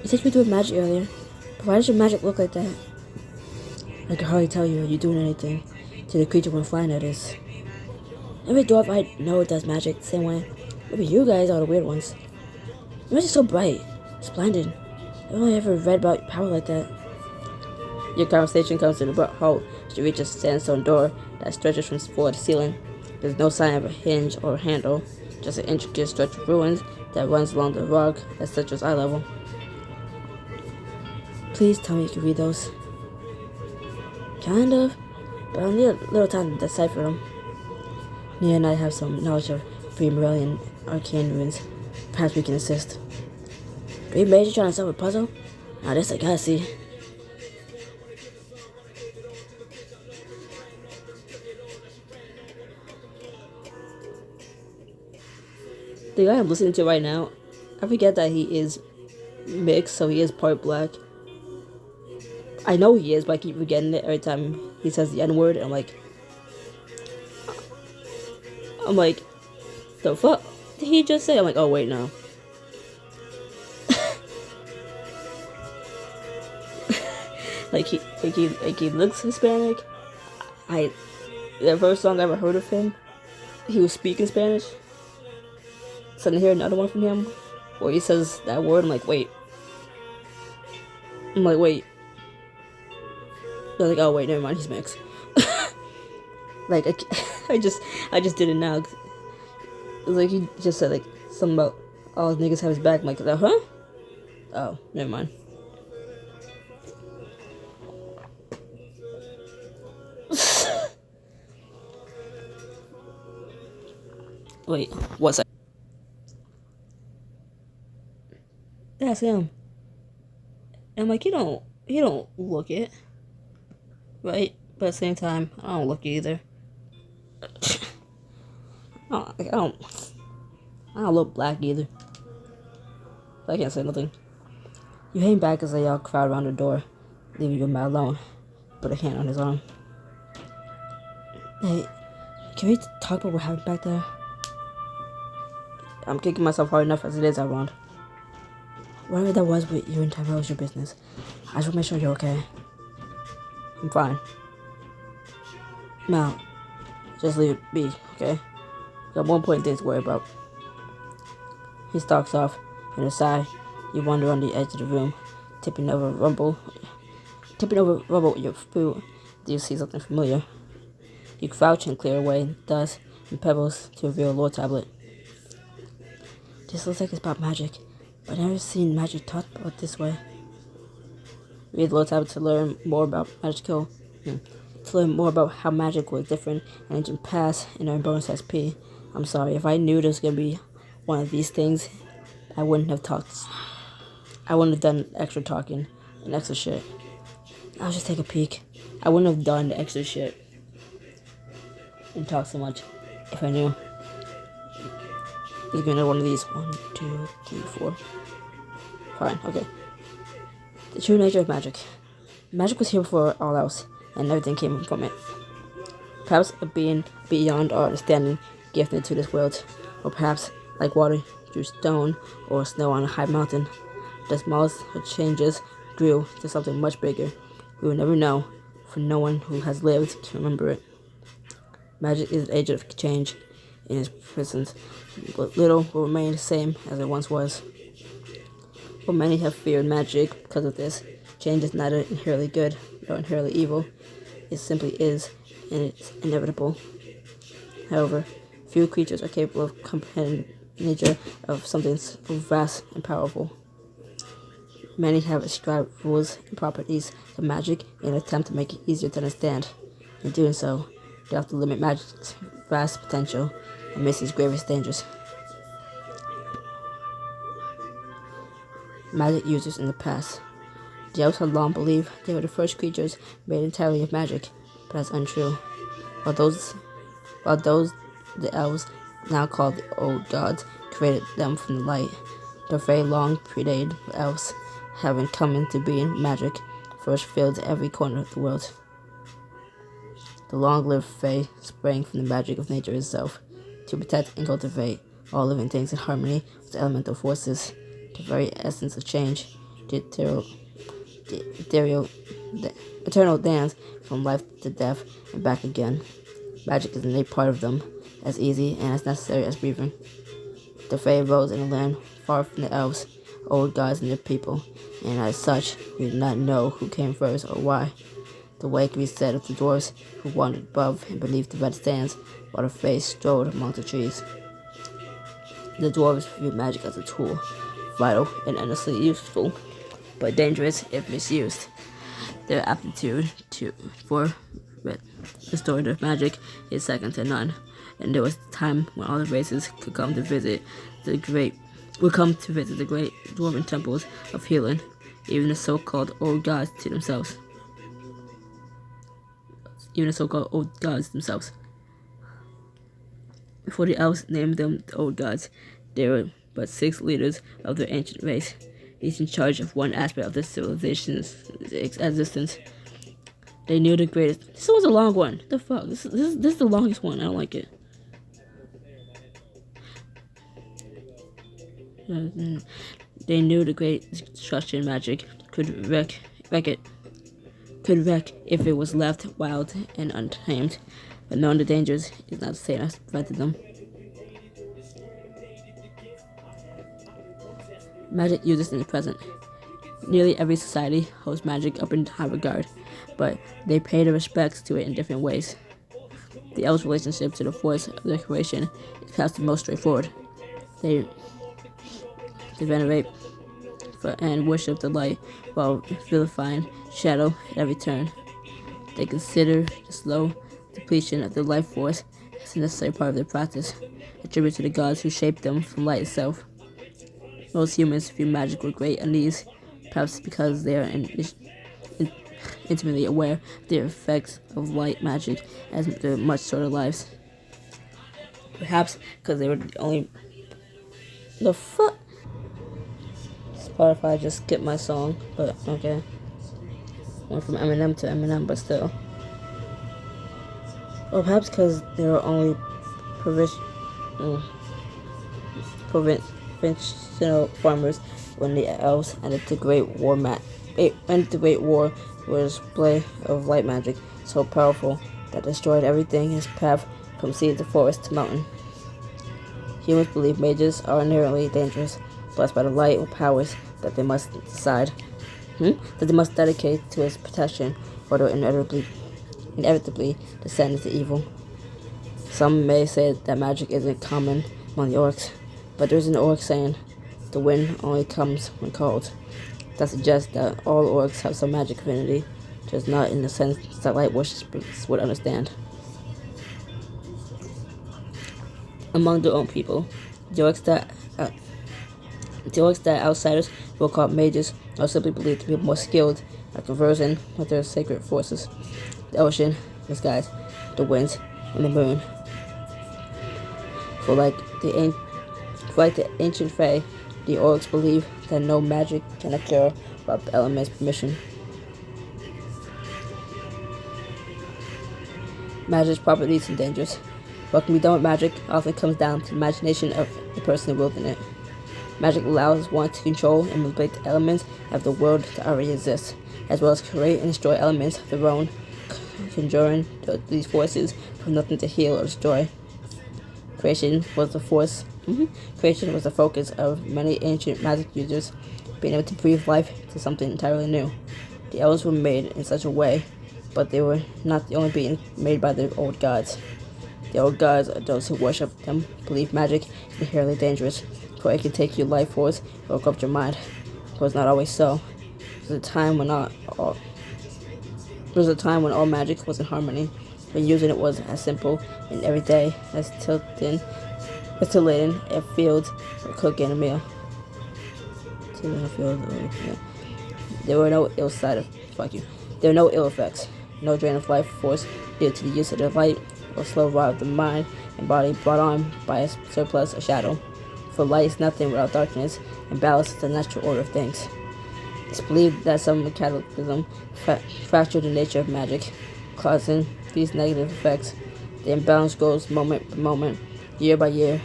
You said you were doing magic earlier, but why does your magic look like that? I can hardly tell you're doing anything to the creature when flying at us. Every dwarf I know does magic the same way. Maybe you guys are the weird ones. Yours is so bright, splendid. I've only ever read about power like that. Your conversation comes to the halt. She reaches a sandstone door that stretches from floor to ceiling. There's no sign of a hinge or handle, just an intricate stretch of ruins that runs along the rock that touches eye level. Please tell me you can read those. Kind of, but I'll need a little time to decipher them. Nia and I have some knowledge of pre-Morellian arcane runes. Perhaps we can assist. 3 mages trying to solve a puzzle? Now this I gotta see. The guy I'm listening to right now, I forget that he is mixed, so he is part black. I know he is, but I keep forgetting it every time he says the N-word. I'm like, the fuck did he just say? I'm like, oh wait, no. like he looks Hispanic. The first song I ever heard of him, he was speaking Spanish. So then hear another one from him where he says that word. I'm like, wait. They're like, oh wait, never mind, he's mixed. Like I just did it now. It was like he just said like something about all his niggas have his back. I'm like, huh? Oh, never mind. Wait, what's that? That's him. And I'm like, he don't look it. Right? But at the same time, I don't look it either. I don't look black either. I can't say nothing. You hang back as they all crowd around the door, leaving your man alone. Put a hand on his arm. Hey, can we talk about what happened back there? I'm kicking myself hard enough as it is around. Whatever that was with you and Tyrell is your business. I just want to make sure you're okay. I'm fine. Now, just leave it be, okay? Got one point things to worry about. He stalks off, and aside, you wander on the edge of the room, tipping over rubble with your foot. Do you see something familiar? You crouch and clear away dust and pebbles to reveal a lore tablet. This looks like it's about magic, but I've never seen magic taught about this way. Read the lore tablet to learn more about magical. To learn more about how magic was different in ancient past and earn bonus SP. I'm sorry, if I knew there was gonna be one of these things, I wouldn't have talked. I wouldn't have done extra talking and extra shit. I'll just take a peek. I wouldn't have done the extra shit and talk so much if I knew. There's gonna be one of these. 1, 2, 3, 4. Fine, okay. The true nature of magic. Magic was here before all else, and everything came from it. Perhaps a being beyond our understanding gifted to this world, or perhaps, like water through stone or snow on a high mountain, the smallest of changes grew to something much bigger. We will never know, for no one who has lived can remember it. Magic is an agent of change in its presence, but little will remain the same as it once was. But many have feared magic because of this. Change is neither inherently good nor inherently evil. It simply is, and it's inevitable. However, few creatures are capable of comprehending nature of something so vast and powerful. Many have ascribed rules and properties to magic in an attempt to make it easier to understand. In doing so, they often limit magic's vast potential and miss its gravest dangers. Magic users in the past. The elves had long believed they were the first creatures made entirely of magic, but that's untrue. While the elves, now called the old gods, created them from the light, their very long predated elves, having come into being, magic first filled every corner of the world. The long-lived Fae sprang from the magic of nature itself, to protect and cultivate all living things in harmony with the elemental forces, the very essence of change, the eternal dance from life to death and back again. Magic is an innate part of them, as easy and as necessary as breathing. The Fae arose in a land far from the elves, old gods and their people, and as such, we do not know who came first or why. The way can be said of the dwarves who wandered above and beneath the red sands, while the Fae strode among the trees. The dwarves viewed magic as a tool, vital and endlessly useful, but dangerous if misused. Their aptitude for restorative magic is second to none, and there was a time when all the races could come to visit the great dwarven temples of healing, even the so-called old gods themselves. Before the elves named them the old gods, there were but 6 leaders of their ancient race, each in charge of one aspect of the civilization's existence. They knew the greatest. This was a long one. The fuck? This is the longest one. I don't like it. They knew the great destruction magic could wreck if it was left wild and untamed, but knowing the dangers is not the same as prevented them. Magic uses in the present. Nearly every society holds magic up in high regard, but they pay their respects to it in different ways. The elves' relationship to the force of their creation is perhaps the most straightforward. They venerate and worship the light while vilifying shadow at every turn. They consider the slow depletion of the life force as a necessary part of their practice, a tribute to the gods who shaped them from light itself. Most humans view magic with great unease, perhaps because they are intimately aware of the effects of light magic as their much shorter lives. Perhaps because they were the only... The fuck? Spotify just skipped my song, but okay. Went from Eminem to Eminem, but still. Or perhaps because they were only provincial farmers when the elves ended the Great War was display of light magic so powerful that destroyed everything in its path from sea to forest to mountain. Humans believe mages are inherently dangerous, blessed by the light or powers that they must dedicate to its protection, or they'll inevitably descend into evil. Some may say that magic isn't common among the orcs, but there's an orc saying, "The wind only comes when called." That suggests that all orcs have some magic affinity, just not in the sense that light worshippers would understand. Among their own people, the orcs that outsiders will call mages are simply believed to be more skilled at conversing with their sacred forces, the ocean, the skies, the winds, and the moon. For like the ancient Fae, the orcs believe that no magic can occur without the element's permission. Magic's properties and dangers. What can be done with magic often comes down to the imagination of the person wielding it. Magic allows one to control and manipulate the elements of the world that already exists, as well as create and destroy elements of their own, conjuring these forces from nothing to heal or destroy. Creation was the focus of many ancient magic users, being able to breathe life to something entirely new. The elves were made in such a way, but they were not the only beings made by the old gods. The old gods are those who worship them, believe magic is inherently dangerous, for it can take your life force or corrupt your mind. But it's not always so. There was a time when all magic was in harmony, when using it was as simple and everyday as tilting a field or cooking a meal. Tilting a field or yeah. There were no ill side of There were no ill effects, no drain of life force due to the use of the light or slow rot of the mind and body brought on by a surplus of shadow. For light is nothing without darkness, and balance is the natural order of things. It's believed that some cataclysm fractured the nature of magic, causing these negative effects. The imbalance grows moment by moment, year by year,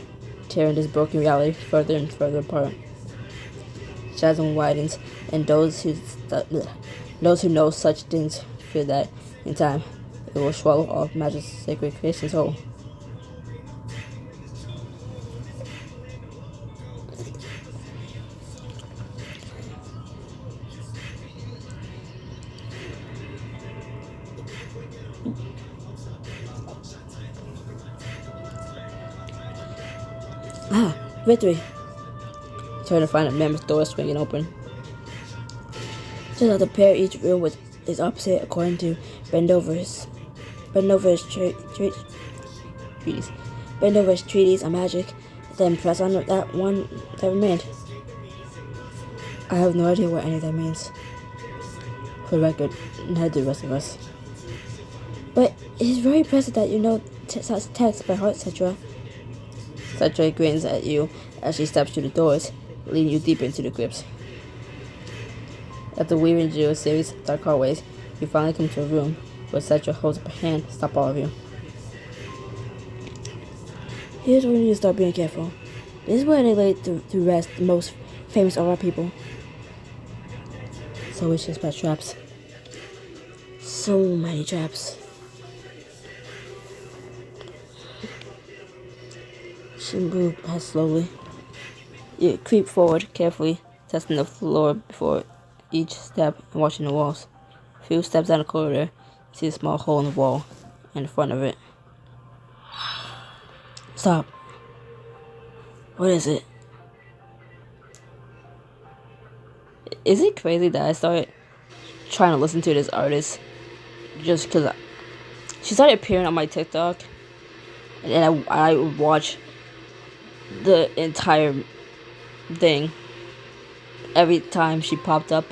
tearing this broken reality further and further apart. Chasm widens, and those who know such things fear that, in time, it will swallow all magic's sacred creations whole. Victory! Turn to find a mammoth door swinging open. Just have to pair each room with its opposite according to Bendover's treatise on magic, then press on that one that remained. I have no idea what any of that means. For the record, neither do the rest of us. But it is very impressive that you know such text by heart, Cetra. Cetra grins at you as she steps through the doors, leading you deeper into the crypts. After weaving through a series of dark hallways, you finally come to a room where Cetra holds up a hand to stop all of you. Here's where we need to start being careful. This is where they lay to rest the most famous of our people. So it's just about traps. So many traps. She moved slowly. You creep forward carefully, testing the floor before each step and watching the walls. A few steps down the corridor, you see a small hole in the wall in front of it. Stop. What is it? Is it crazy that I started trying to listen to this artist just because she started appearing on my TikTok, and I would watch the entire thing every time she popped up,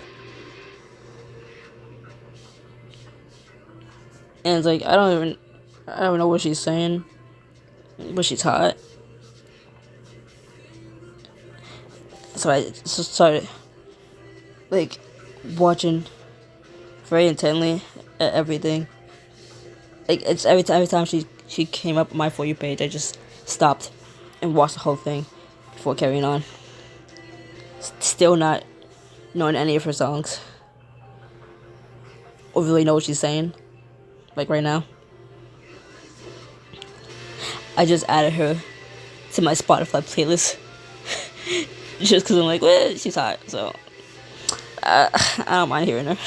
and it's like I don't know what she's saying, but she's hot. So I just started like watching very intently at everything. Like it's every time she came up on my For You page, I just stopped and watched the whole thing before carrying on. Still not knowing any of her songs or really know what she's saying. Like right now, I just added her to my Spotify playlist just because I'm like, well, she's hot, so I don't mind hearing her.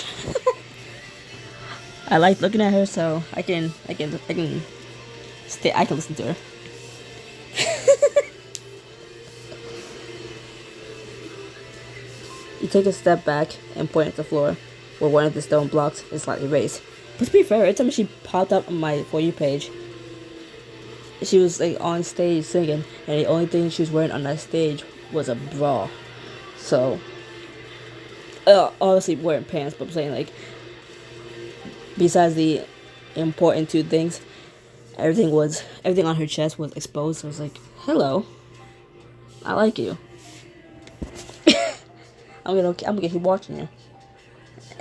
I like looking at her, so I can listen to her. You take a step back and point at the floor, where one of the stone blocks is slightly raised. But to be fair, every time she popped up on my For You page, she was like on stage singing, and the only thing she was wearing on that stage was a bra. So, obviously wearing pants, but I'm saying like, besides the important two things, everything on her chest was exposed. So I was like, hello, I like you. I'm gonna keep watching you,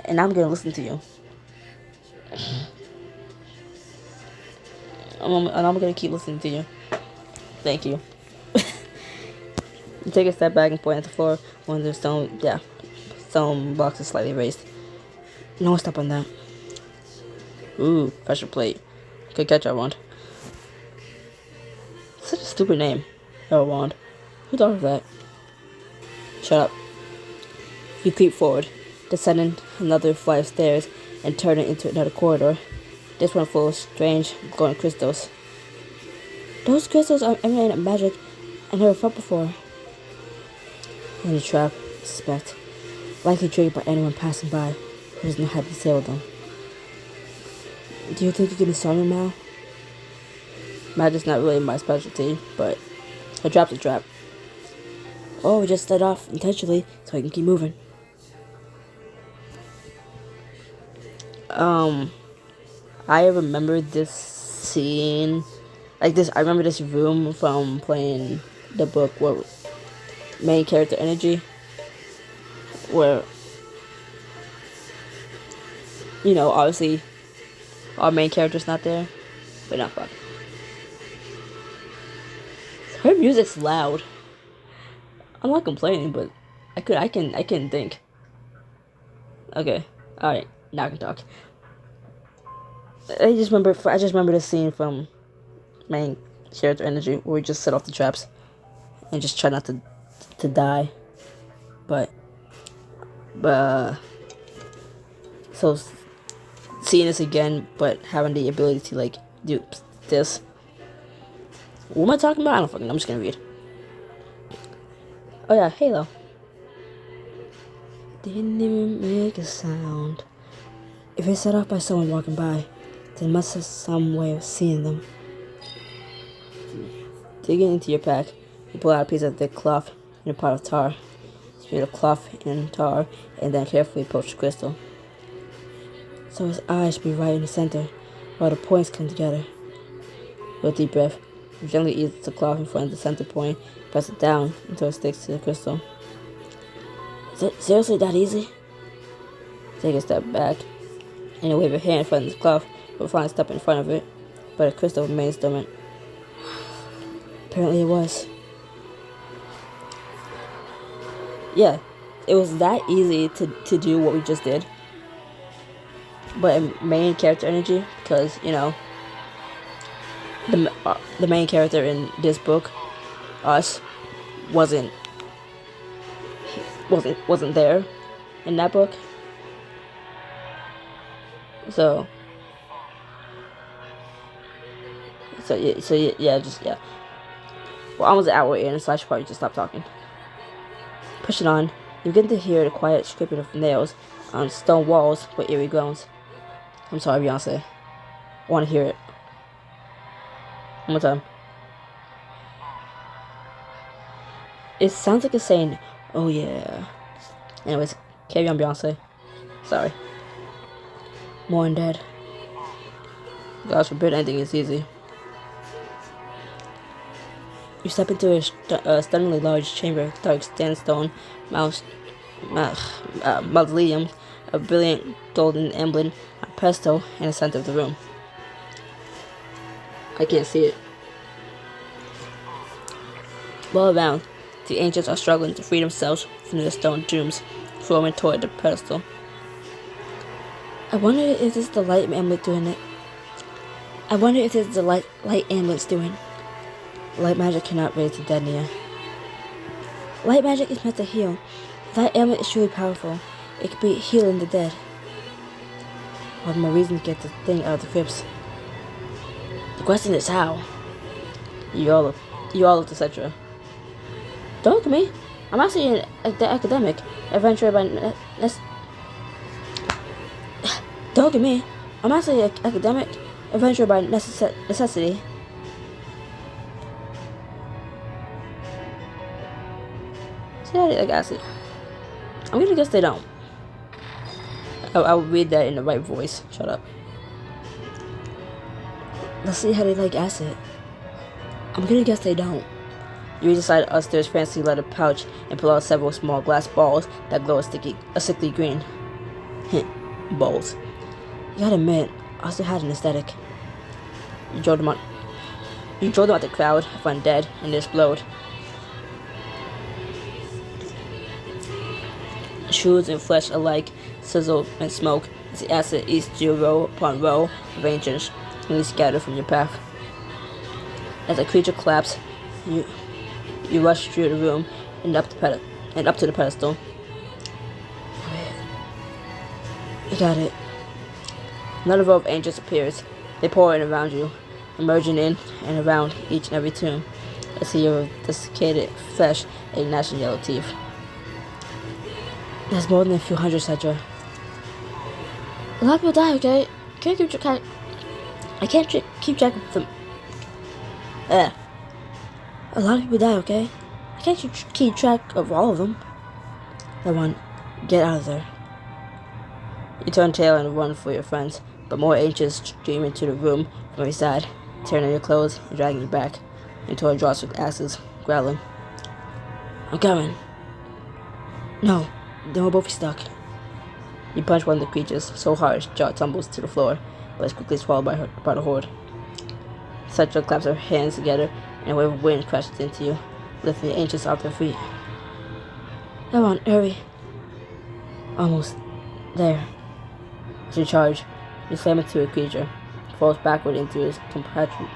and I'm gonna listen to you, and I'm gonna keep listening to you. Thank you. You take a step back and point at the floor. One of the stone blocks is slightly raised. No, stop on that. Ooh, pressure plate. Good catch, Elrond. Such a stupid name, Elrond. Who thought of that? Shut up. You creep forward, descending another flight of stairs and turning into another corridor. This one full of strange glowing crystals. Those crystals are emanating magic I never felt before. And a trap, I suspect. Likely triggered by anyone passing by who doesn't know how to disable them. Do you think you can disarm them now? Magic's not really my specialty, but a trap's a trap. Oh, we just set off intentionally so I can keep moving. I remember this scene, like this. I remember this room from playing the book where main character energy, where obviously our main character's not there, but not fuck. Her music's loud. I'm not complaining, but I can think. Okay, all right, now I can talk. I just remember the scene from main character energy where we just set off the traps and just try not to die. But so seeing this again, but having the ability to like do this. What am I talking about? I don't fucking know. I'm just gonna read. Oh yeah, Halo. Didn't even make a sound. If it's set off by someone walking by, then must have some way of seeing them. Digging into your pack, you pull out a piece of thick cloth and a pot of tar. Smear the cloth and tar, and then carefully approach the crystal. So his eyes should be right in the center, while the points come together. With a deep breath, you gently ease the cloth in front of the center point, press it down until it sticks to the crystal. Is it seriously that easy? Take a step back, and you wave your hand in front of the cloth, but finally step in front of it, but the crystal remains dormant. Apparently it was. Yeah, it was that easy to do what we just did. But in main character energy, because, the main character in this book, us, wasn't there in that book. So yeah. Well, almost an hour in, so I should probably just stop talking. Push it on. You begin to hear the quiet scraping of nails on stone walls with eerie groans. I'm sorry, Beyonce. I want to hear it. One more time. It sounds like it's saying, oh yeah. Anyways, carry on, Beyonce. Sorry. More undead. God forbid anything is easy. You step into a stunningly large chamber, dark sandstone, mausoleum, a brilliant golden emblem, a pedestal in the center of the room. I can't see it. All around, the ancients are struggling to free themselves from their stone tombs, forming toward the pedestal. I wonder if this is the light amulet doing it. I wonder if this is the light amulet's doing. Light magic cannot raise the dead, Nia. Light magic is meant to heal. That amulet is truly powerful. It could be healing the dead. All the more reason to get the thing out of the crypts. The question is how. You all look etc. Don't look at me. I'm actually an academic adventurer by Don't look at me. I'm actually an academic adventurer by necessity. See how they like acid? I'm gonna guess they don't. I'll read that in the right voice. Shut up. Let's see how they like acid. I'm gonna guess they don't. You reach inside Uster's fancy leather pouch and pull out several small glass balls that glow a sickly green. Balls. You gotta admit, Uster had an aesthetic. You drove them at the crowd of undead and they explode. Shoes and flesh alike sizzle and smoke as the acid eats you row upon row of ancients and you scatter from your path. As the creature collapses, you rush through the room and up to the pedestal. You got it. Another row of angels appears. They pour in around you. emerging in and around each and every tomb. A sea of desiccated flesh and gnashing yellow teeth. There's more than a few hundred, Cedra. A lot of people die, okay? I can't keep track of them. A lot of people die, okay? I can't keep track of all of them. Everyone, get out of there. You turn tail and run for your friends, but more ancients stream into the room from every side, tearing at your clothes and dragging you back into a dross with axes, growling. I'm coming. No, then we'll both be stuck. You punch one of the creatures so hard his jaw tumbles to the floor, but is quickly swallowed by the horde. Cedra claps her hands together, and a wave of wind crashes into you, lifting the ancients off their feet. Come on, hurry. Almost there. As you charge, you slam into a creature, falls backward into his compatriots,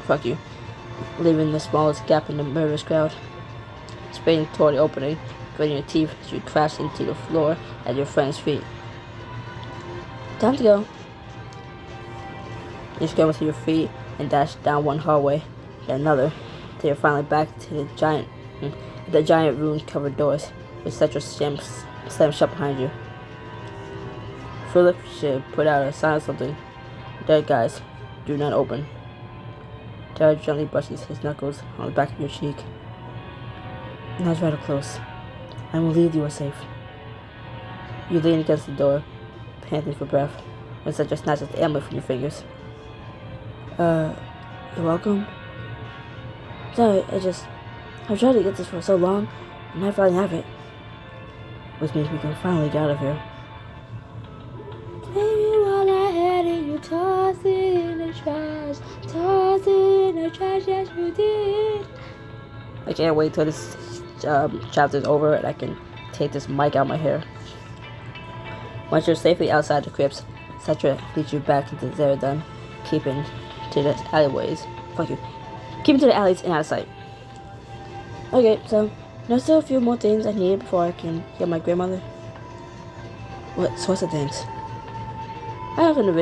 fuck you, leaving the smallest gap in the murderous crowd. Spinning toward the opening, gritting your teeth as you crash into the floor at your friend's feet. Time to go. You scramble to your feet and dash down one hallway, then another, till you're finally back to the giant rune-covered doors, with Cedra slammed shut behind you. Philip should put out a sign or something. Dead guys, do not open. Terra gently brushes his knuckles on the back of your cheek. Now it's rather close. I will leave you are safe. You lean against the door, panting for breath, when Cedra snatches the amulet from your fingers. You're welcome? Sorry, I've tried to get this for so long, and I finally have it. Which means we can finally get out of here. Baby, all I had and you tossed it in the trash. Tossed it in the trash, yes you did. I can't wait till this chapter's over and I can take this mic out of my hair. Once you're safely outside the crypts, Cedra leads you back into Zeradun, keeping to the alleyways. Fuck you. Keeping to the alleys and out of sight. Okay, so there's still a few more things I need before I can get my grandmother. What sorts of things? Items for the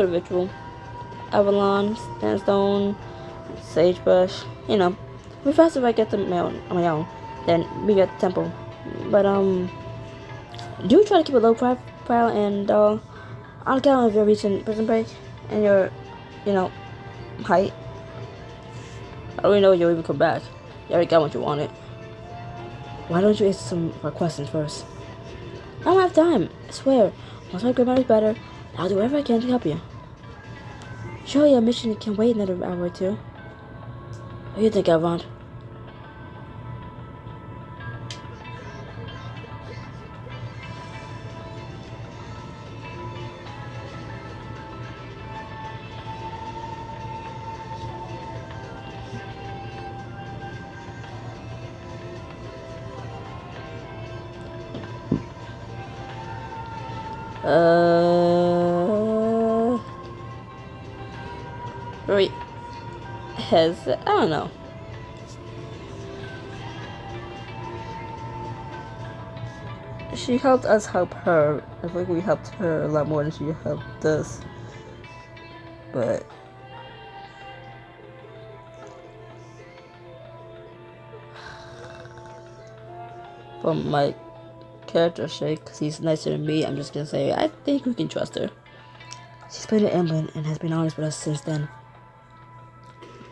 ritual. Avalon, sandstone, sagebrush. You know, it'll be faster if I get them on my own than me at the temple. But do try to keep a low profile and on account of your recent prison break and your, height. I don't even know if you'll even come back. You already got what you wanted. Why don't you answer some of our questions first? I don't have time, I swear. Once my grandmother's better, I'll do whatever I can to help you. Surely our mission can wait another hour or two. What do you think, Avant? Right. I don't know. She helped us help her. I think we helped her a lot more than she helped us. But for my character's sake, because he's nicer than me, I'm just gonna say I think we can trust her. She's played an ambulance and has been honest with us since then.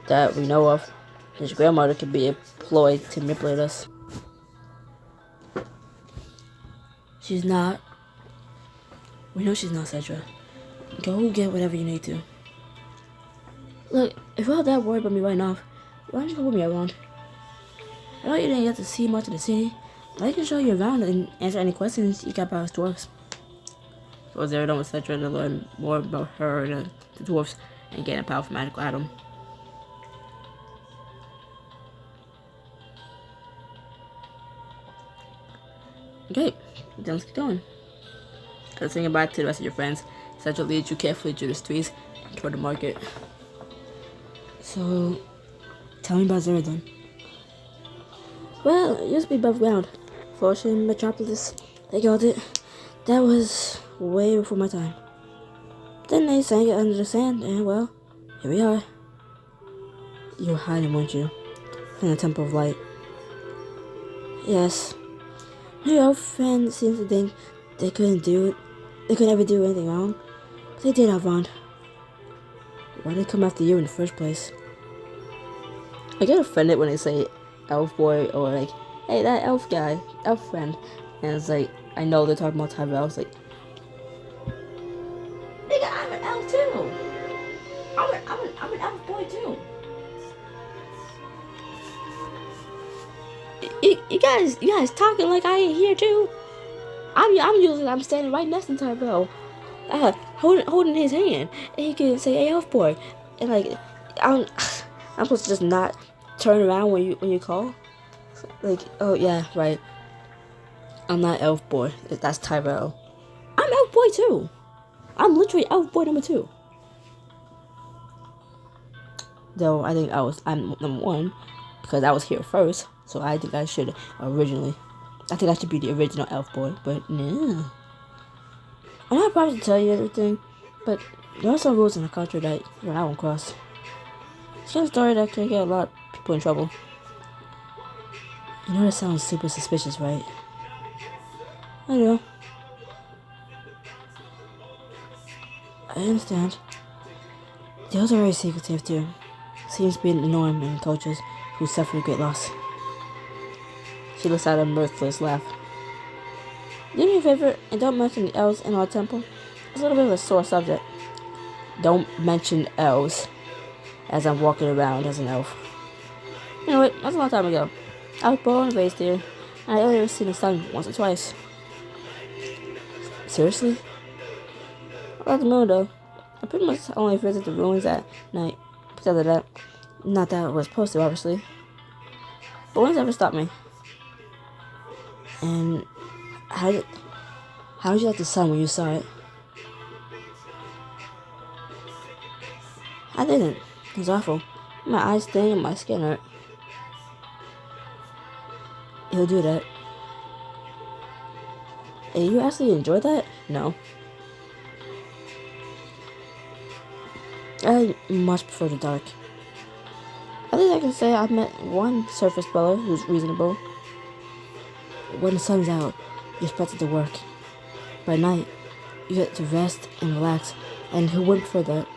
That we know of. His grandmother could be employed to manipulate us. She's not. We know she's not, Cedra. Go get whatever you need to. Look, if you're all that worried about me right now, why don't you come with me around? I know you didn't get to see much of the city, but I can show you around and answer any questions you got about us dwarves. So they're done with Cedra to learn more about her and the dwarves and gain a powerful magical item. Okay, then let's get going. Let's say goodbye to the rest of your friends. Cedra leads you carefully through the streets and toward the market. So, tell me about Zeradun. Well, it used to be above ground. Fortune Metropolis, they called it. That was way before my time. Then they sank it under the sand, and well, here we are. You were hiding, weren't you? From the Temple of Light. Yes. Your elf friend seems to think they couldn't ever do anything wrong. But they did, Alvon. Why did they come after you in the first place? I get offended when they say elf boy or like, hey, that elf guy, elf friend. And it's like, I know they're talking about Tyrell. It's like, nigga, I'm an elf too. I'm an elf boy too. You guys talking like I ain't here too. I'm standing right next to Tyrell, holding his hand, and he can say, "Hey, elf boy," and like, I'm supposed to just not turn around when you call, like, oh yeah, right. I'm not elf boy. That's Tyrell. I'm elf boy too. I'm literally elf boy number 2. Though I think I'm number 1 because I was here first, so I think I should originally. I think I should be the original elf boy, but no. I'm not proud to tell you everything, but there are some rules in the culture that you're not gonna cross. It's just a story that can get a lot of people in trouble. You know that sounds super suspicious, right? I know. I understand. The others are very secretive too. Seems to be the norm in cultures who suffer a great loss. She lets out a mirthless laugh. Do me a favor and don't mention the elves in our temple. It's a little bit of a sore subject. Don't mention elves as I'm walking around as an elf. You know what? That's a long time ago. I was born and raised here, and I only ever seen the sun once or twice. Seriously? I love the moon though. I pretty much only visit the ruins at night. Because of that, not that I was supposed to, obviously. But one's ever stopped me. And how did you like the sun when you saw it? I didn't. It was awful. My eyes sting and my skin hurt. He'll do that. Hey, you actually enjoyed that? No. I much prefer the dark. At least I can say I've met one surface dweller who's reasonable. When the sun's out, you're expected to work. By night, you get to rest and relax, and who wouldn't prefer that?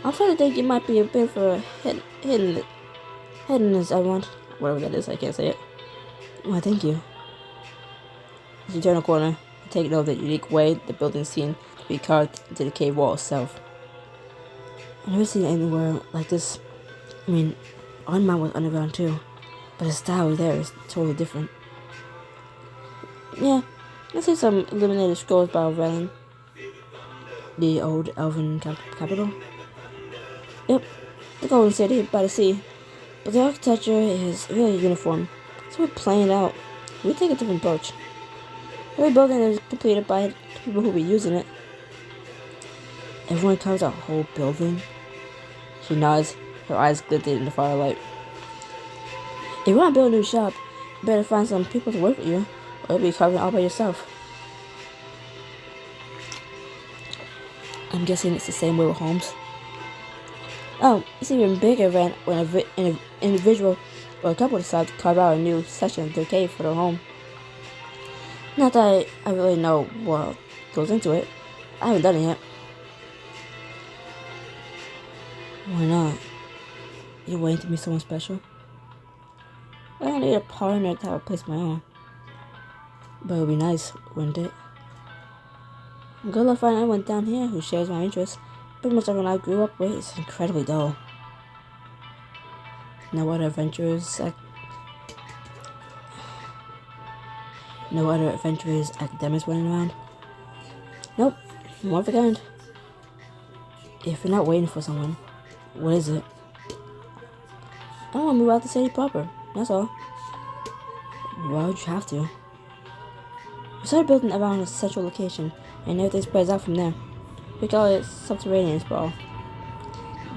I'm starting to think you might be a bit for hidden as everyone. Whatever that is, I can't say it. Why, thank you. As you turn a corner, you take note of the unique way the building seemed to be carved into the cave wall itself. I've never seen it anywhere like this. I mean, on mine was underground too, but the style there is totally different. Yeah, I see some illuminated scrolls by Velen, the old elven capital. Yep, the golden city by the sea, but the architecture is really uniform, so we're playing it out. We take a different approach. Every building is completed by people who will be using it. Everyone covers a whole building. She nods, her eyes glinted in the firelight. If you want to build a new shop, you better find some people to work with you, or you'll be covering it all by yourself. I'm guessing it's the same way with homes. Oh, it's even bigger when an individual or a couple decide to carve out a new section of their cave for their home. Not that I really know what goes into it. I haven't done it yet. Why not? You're waiting to be someone special? I don't need a partner to have a place of my own. But it would be nice, wouldn't it? Good luck finding anyone down here who shares my interests. Pretty much everyone I grew up with is incredibly dull. No other adventurers academics running around? Nope, more of a kind. If you're not waiting for someone, what is it? I want to move out the city proper, that's all. Why would you have to? We started building around a central location, and everything spreads out from there. We call it subterranean sprawl.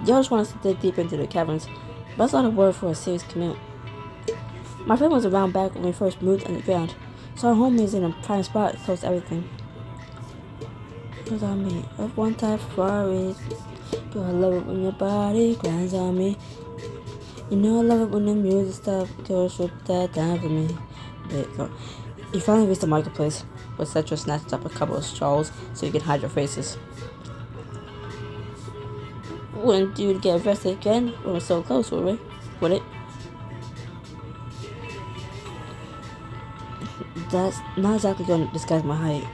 The others want us to dig deep into the caverns, but that's not a word for a serious commute. My friend was around back when we first moved underground, so our home is in a prime spot close to everything. Cause on me, of one type of Ferrari. Girl, I love it when your body grinds on me. You know I love it when the music stops. Girl, strip that down for me. But, you finally reached the marketplace, but Cetra snatched up a couple of shawls so you can hide your faces. Wouldn't you get arrested again? We were so close, were we? Would it? That's not exactly going to disguise my height.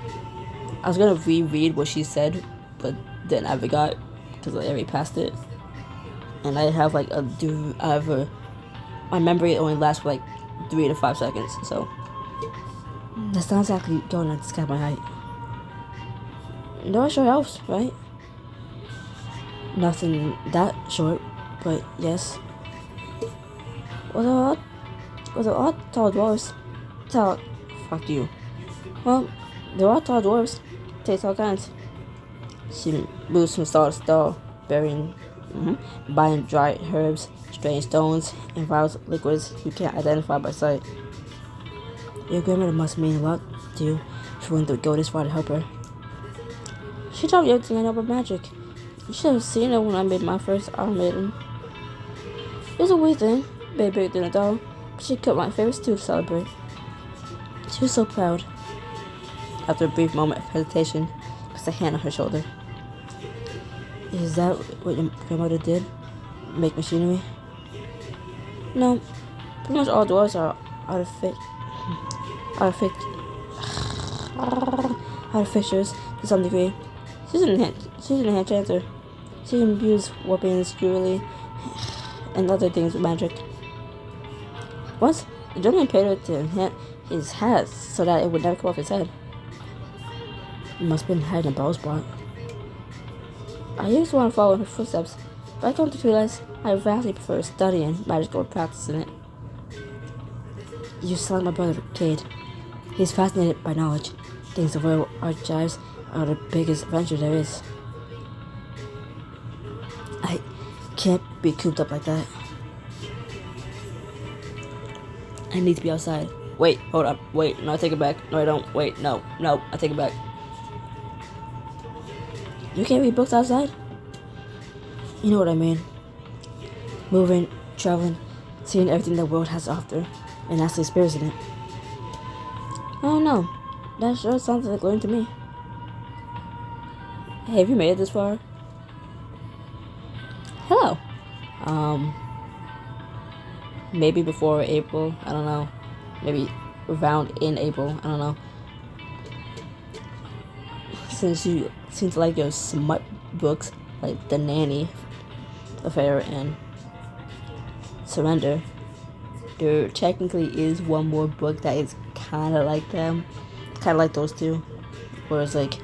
I was going to reread what she said, but then I forgot because I already passed it. And I have like my memory only lasts for like 3 to 5 seconds, so that's not exactly going to disguise my height. No short elves, right? Nothing that short, but yes. Was it all tall dwarves? Fuck you. Well, they're all tall dwarves. Taste all kinds. She moves from stall to stall, buying dried herbs, strange stones, and vials of liquids you can't identify by sight. Your grandmother must mean a lot to you if you went to go this far to help her. She taught me everything I know about magic. You should have seen her when I made my first Iron Maiden. It was a wee thing, bigger than a doll, but she cut my favorite stew to celebrate. She was so proud. After a brief moment of hesitation, placed a hand on her shoulder. Is that what your grandmother did? Make machinery? No, pretty much all dwarves are artificers to some degree. She's an enchanter. She can use weapons, jewelry, and other things with magic. Once, the gentleman paid her to enhance his hat so that it would never come off his head. He must have been hiding a bow spot. I used to want to follow in her footsteps, but I come to realize I vastly prefer studying magic over practicing it. You sound like my brother Cade. He's fascinated by knowledge. Thinks the royal archives are the biggest adventure there is. I can't be cooped up like that. I need to be outside. Wait, hold up. Wait, no, I take it back. No, I don't. Wait, no, I take it back. You can't read books outside? You know what I mean. Moving, traveling, seeing everything the world has to offer, and actually experiencing it. I don't know. That sure sounds like learning to me. Hey, have you made it this far? Hello. Maybe before April, I don't know. Maybe around in April, I don't know. Since you seem to like your smut books, like The Nanny Affair and Surrender, there technically is one more book that is kind of like them. Kind of like those two. Whereas, like,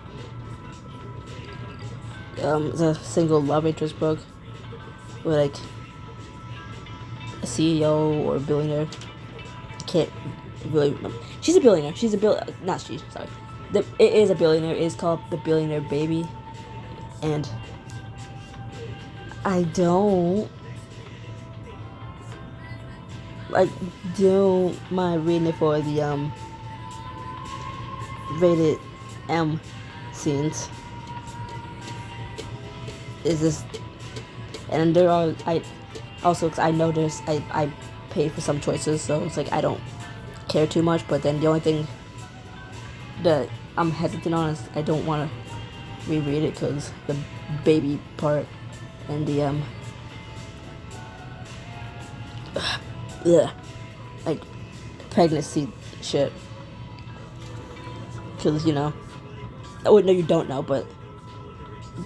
it's a single love interest book where, like, a CEO or a billionaire, can't really remember. She's a billionaire. Not she, sorry. It is a billionaire. It is called The Billionaire Baby. And I don't mind reading it for the rated M scenes. Is this, and there are, cause I know I pay for some choices, so it's like I don't care too much, but then the only thing that I'm hesitant on is I don't want to reread it because the baby part and the like pregnancy shit, because no, you don't know, but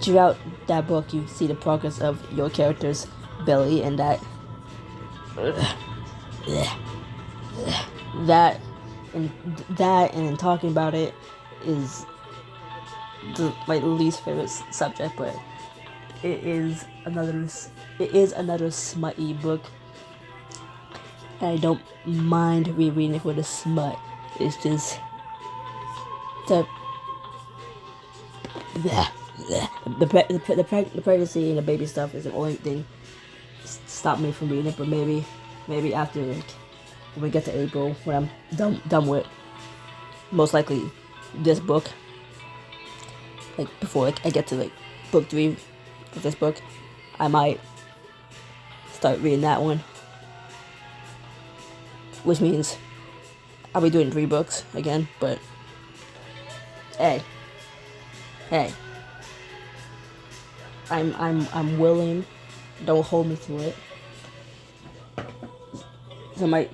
throughout that book you see the progress of your character's belly, and that and talking about it is my least favorite subject, but it is another smutty book. I don't mind rereading it for the smut. It's just the pregnancy and the baby stuff is the only thing stop me from reading it. But maybe after, like, when we get to April, when I'm done with most likely this book, like before like I get to like book 3 of this book, I might start reading that one, which means I'll be doing 3 books again. But hey, I'm willing. Don't hold me to it. So I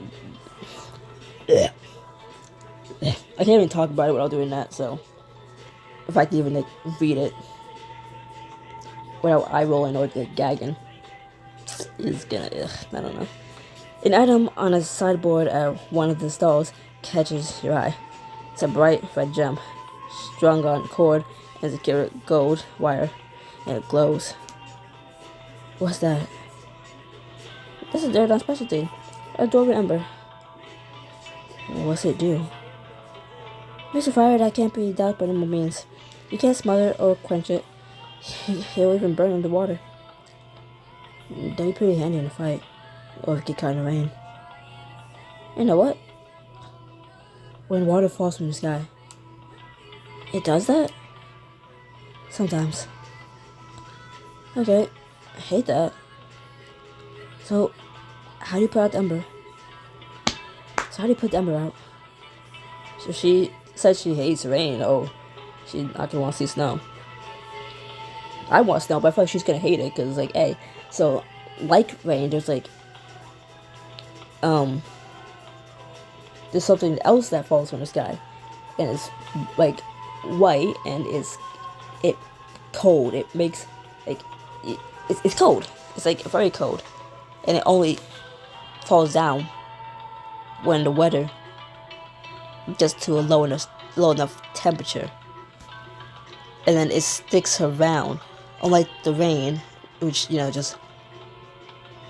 can't even talk about it without doing that. So if I can even like read it without eye rolling or like gagging, is gonna I don't know. An item on a sideboard at one of the stalls catches your eye. It's a bright red gem, strung on cord and secure gold wire, and it glows. What's that? This is their specialty. A dwarven ember. What's it do? Makes a fire that can't be doused by normal means. You can't smother or quench it. He'll even burn in the water. That'd be pretty handy in a fight, or if it get caught in the rain. You know what? When water falls from the sky, it does that? Sometimes. Okay, I hate that. So, how do you put out the ember? So how do you put the ember out? So she said she hates rain. Oh, she not gonna want to see snow. I want snow, but I feel like she's gonna hate it because like, hey, so like rain, there's like there's something else that falls from the sky, and it's like white, and it cold. It makes like it's cold. It's like very cold, and it only falls down when the weather gets to a low enough temperature, and then it sticks around. Unlike the rain, which just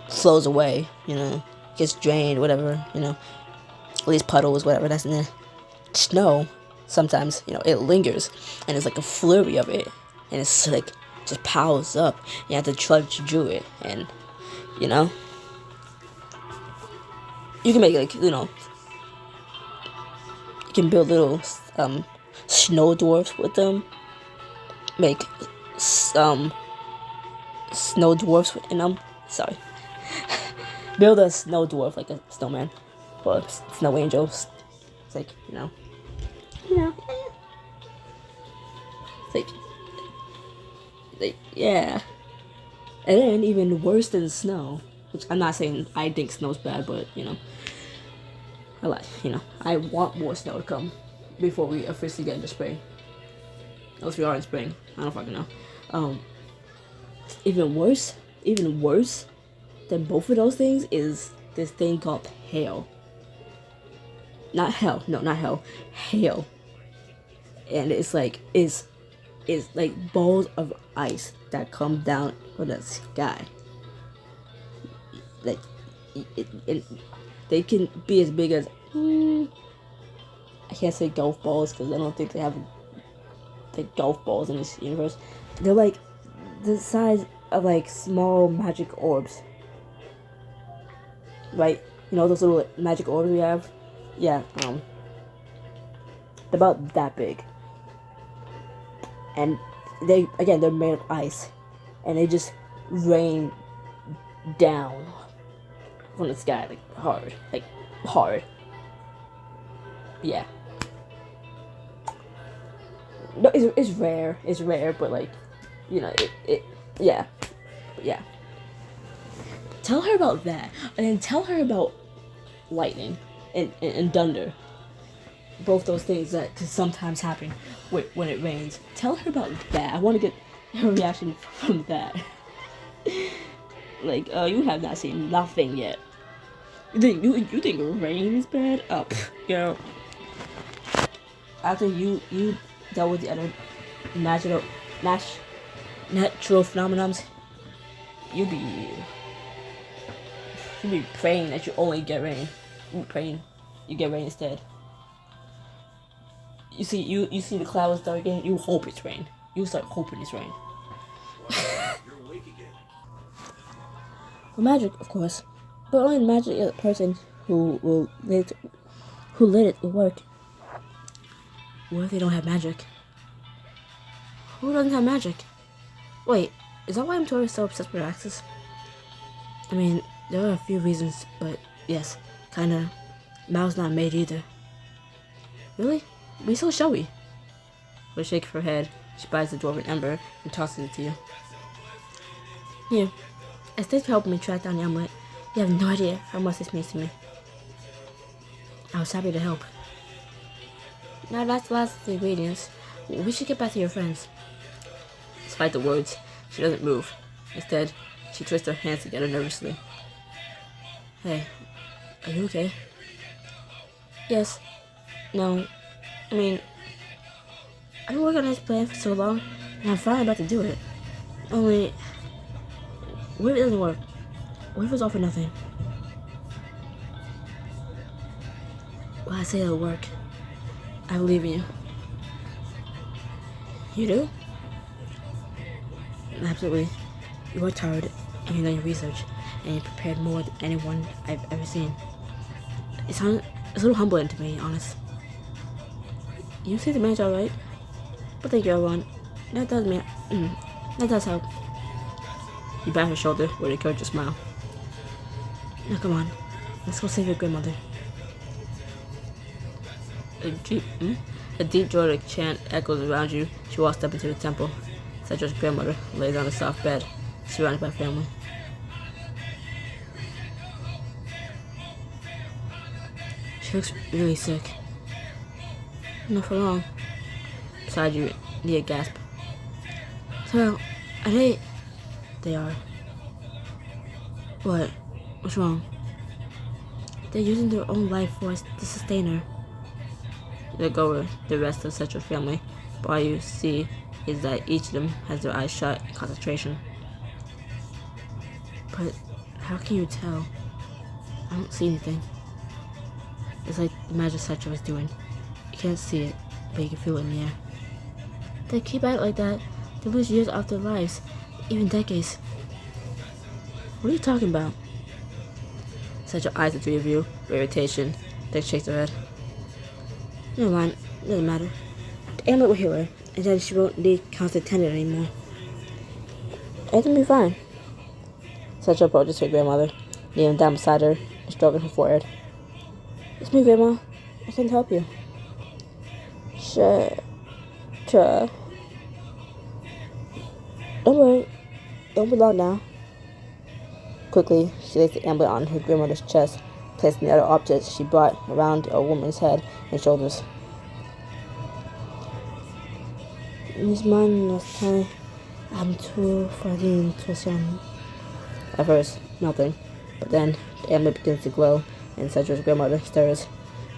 flows away, gets drained, whatever, at least puddles, whatever that's in there. Snow, sometimes, it lingers, and it's like a flurry of it, and it's like, just piles up. You have to trudge through it, and, you can make, like, you can build little, snow dwarfs with them, make, snow dwarfs in them, sorry. Build a snow dwarf, like a snowman, or snow angels. It's like, it's like, yeah. And then even worse than snow, which I'm not saying I think snow's bad, but I want more snow to come before we officially get into spring. Unless we are in spring, I don't fucking know. Even worse than both of those things is this thing called hail. Not hell, no, not hell, hail. And it's like balls of ice that come down from the sky. Like they can be as big as I can't say golf balls because I don't think they have like golf balls in this universe. They're like the size of like small magic orbs, right? Those little magic orbs we have. Yeah, they're about that big, and they're made of ice, and they just rain down from the sky like hard. Yeah. No, it's rare, but like, yeah. Tell her about that, and then tell her about lightning and thunder. Both those things that could sometimes happen when it rains. Tell her about that. I want to get her reaction from that. Like, you have not seen nothing yet. You think rain is bad? Oh, after you dealt with the other natural phenomenons, you be praying that you only get rain. You praying you get rain instead. You see the clouds darken. You hope it's rain. You start hoping it's rain. You're awake again. For magic, of course, but only the magic is a person who let it work. What if they don't have magic? Who doesn't have magic? Wait, is that why I'm totally so obsessed with axes? I mean, there are a few reasons, but yes, kinda. Mal's not made either. Really? Be so showy. With a shake of her head, she buys the dwarven ember and tosses it to you. Here, as thanks for helping me track down the amulet, you have no idea how much this means to me. I was happy to help. Now that's the last of the ingredients. We should get back to your friends. Despite the words, she doesn't move. Instead, she twists her hands together nervously. Hey, are you okay? Yes. No. I mean, I've been working on this plan for so long, and I'm finally about to do it. Only, what if it doesn't work? What if it's all for nothing? Well, I say it'll work. I believe in you. You do? Absolutely. You worked hard, and you've done your research, and you prepared more than anyone I've ever seen. It's a little humbling to be honest. You see the man's alright? But thank you, everyone. That does help. You pat her shoulder with an encouraging smile. Now come on, let's go save your grandmother. A deep Druidic chant echoes around you. She walks up into the temple. Cedra's grandmother lays on a soft bed, surrounded by family. She looks really sick. Not for long. Beside you, Nia gasp. So, are they? They are. What? What's wrong? They're using their own life force to sustain her. You look over the rest of Cetra's family, but all you see is that each of them has their eyes shut in concentration. But how can you tell? I don't see anything. It's like the magic Cetra was doing. You can't see it, but you can feel it in the air. They keep at it like that, they lose years off their lives, even decades. What are you talking about? Cetra eyes the three of you with irritation, then shakes her head. Never mind, doesn't matter. The amulet will heal her, and then she won't need constant tending anymore. Everything will be fine. Cetra approaches her grandmother, kneeling down beside her and stroking her forehead. It's me, Grandma. I can't help you. Sure. Don't worry. It won't be long now. Quickly, she lays the amulet on her grandmother's chest, placing the other objects she brought around a woman's head and shoulders. This man was time. I'm too frightened to some. At first, nothing. But then, the amulet begins to glow, and Cedra's grandmother stirs.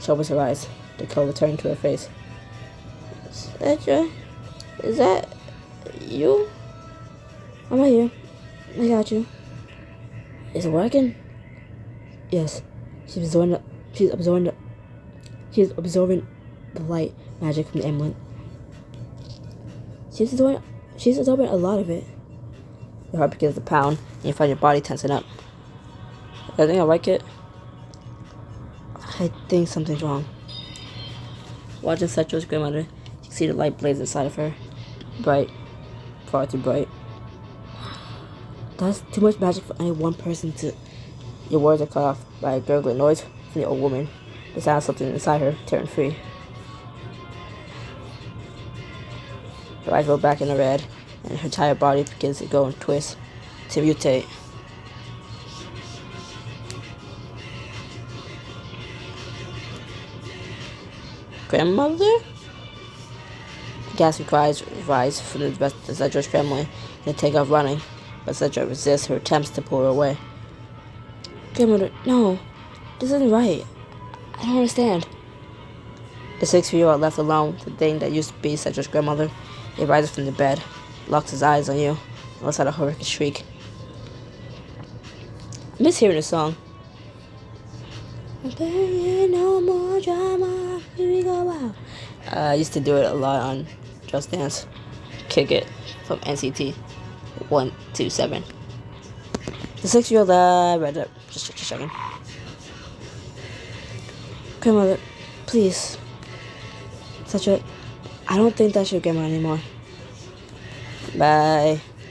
She opens her eyes, the color returning to her face. Cedra, is that you? I'm right here. I got you. Is it working? Yes. She's absorbing the light magic from the amulet. She's absorbing a lot of it. Your heart begins to pound, and you find your body tensing up. I think I like it. I think something's wrong. Watching Cetra's grandmother, you can see the light blaze inside of her. Bright. Far too bright. That's too much magic for any one person to... Your words are cut off by a gurgling noise from the old woman. The sound of something inside her tearing free. Her eyes roll back in her head, and her entire body begins to go and twist, to mutate. Grandmother? Gasping cries rise from the rest of Cedra's family, and they take off running, but Cedra resists her attempts to pull her away. Grandmother, no, this isn't right. I don't understand. The 6 of you are left alone with the thing that used to be Cedra's grandmother. He rises from the bed, locks his eyes on you, and lets out a horrific shriek. I miss hearing this song. No more drama, here we go out. I used to do it a lot on Just Dance. Kick It from NCT 127. The 6-year-old read it. Just checking. Grandmother, please. I don't think that's your grandma anymore. Bye.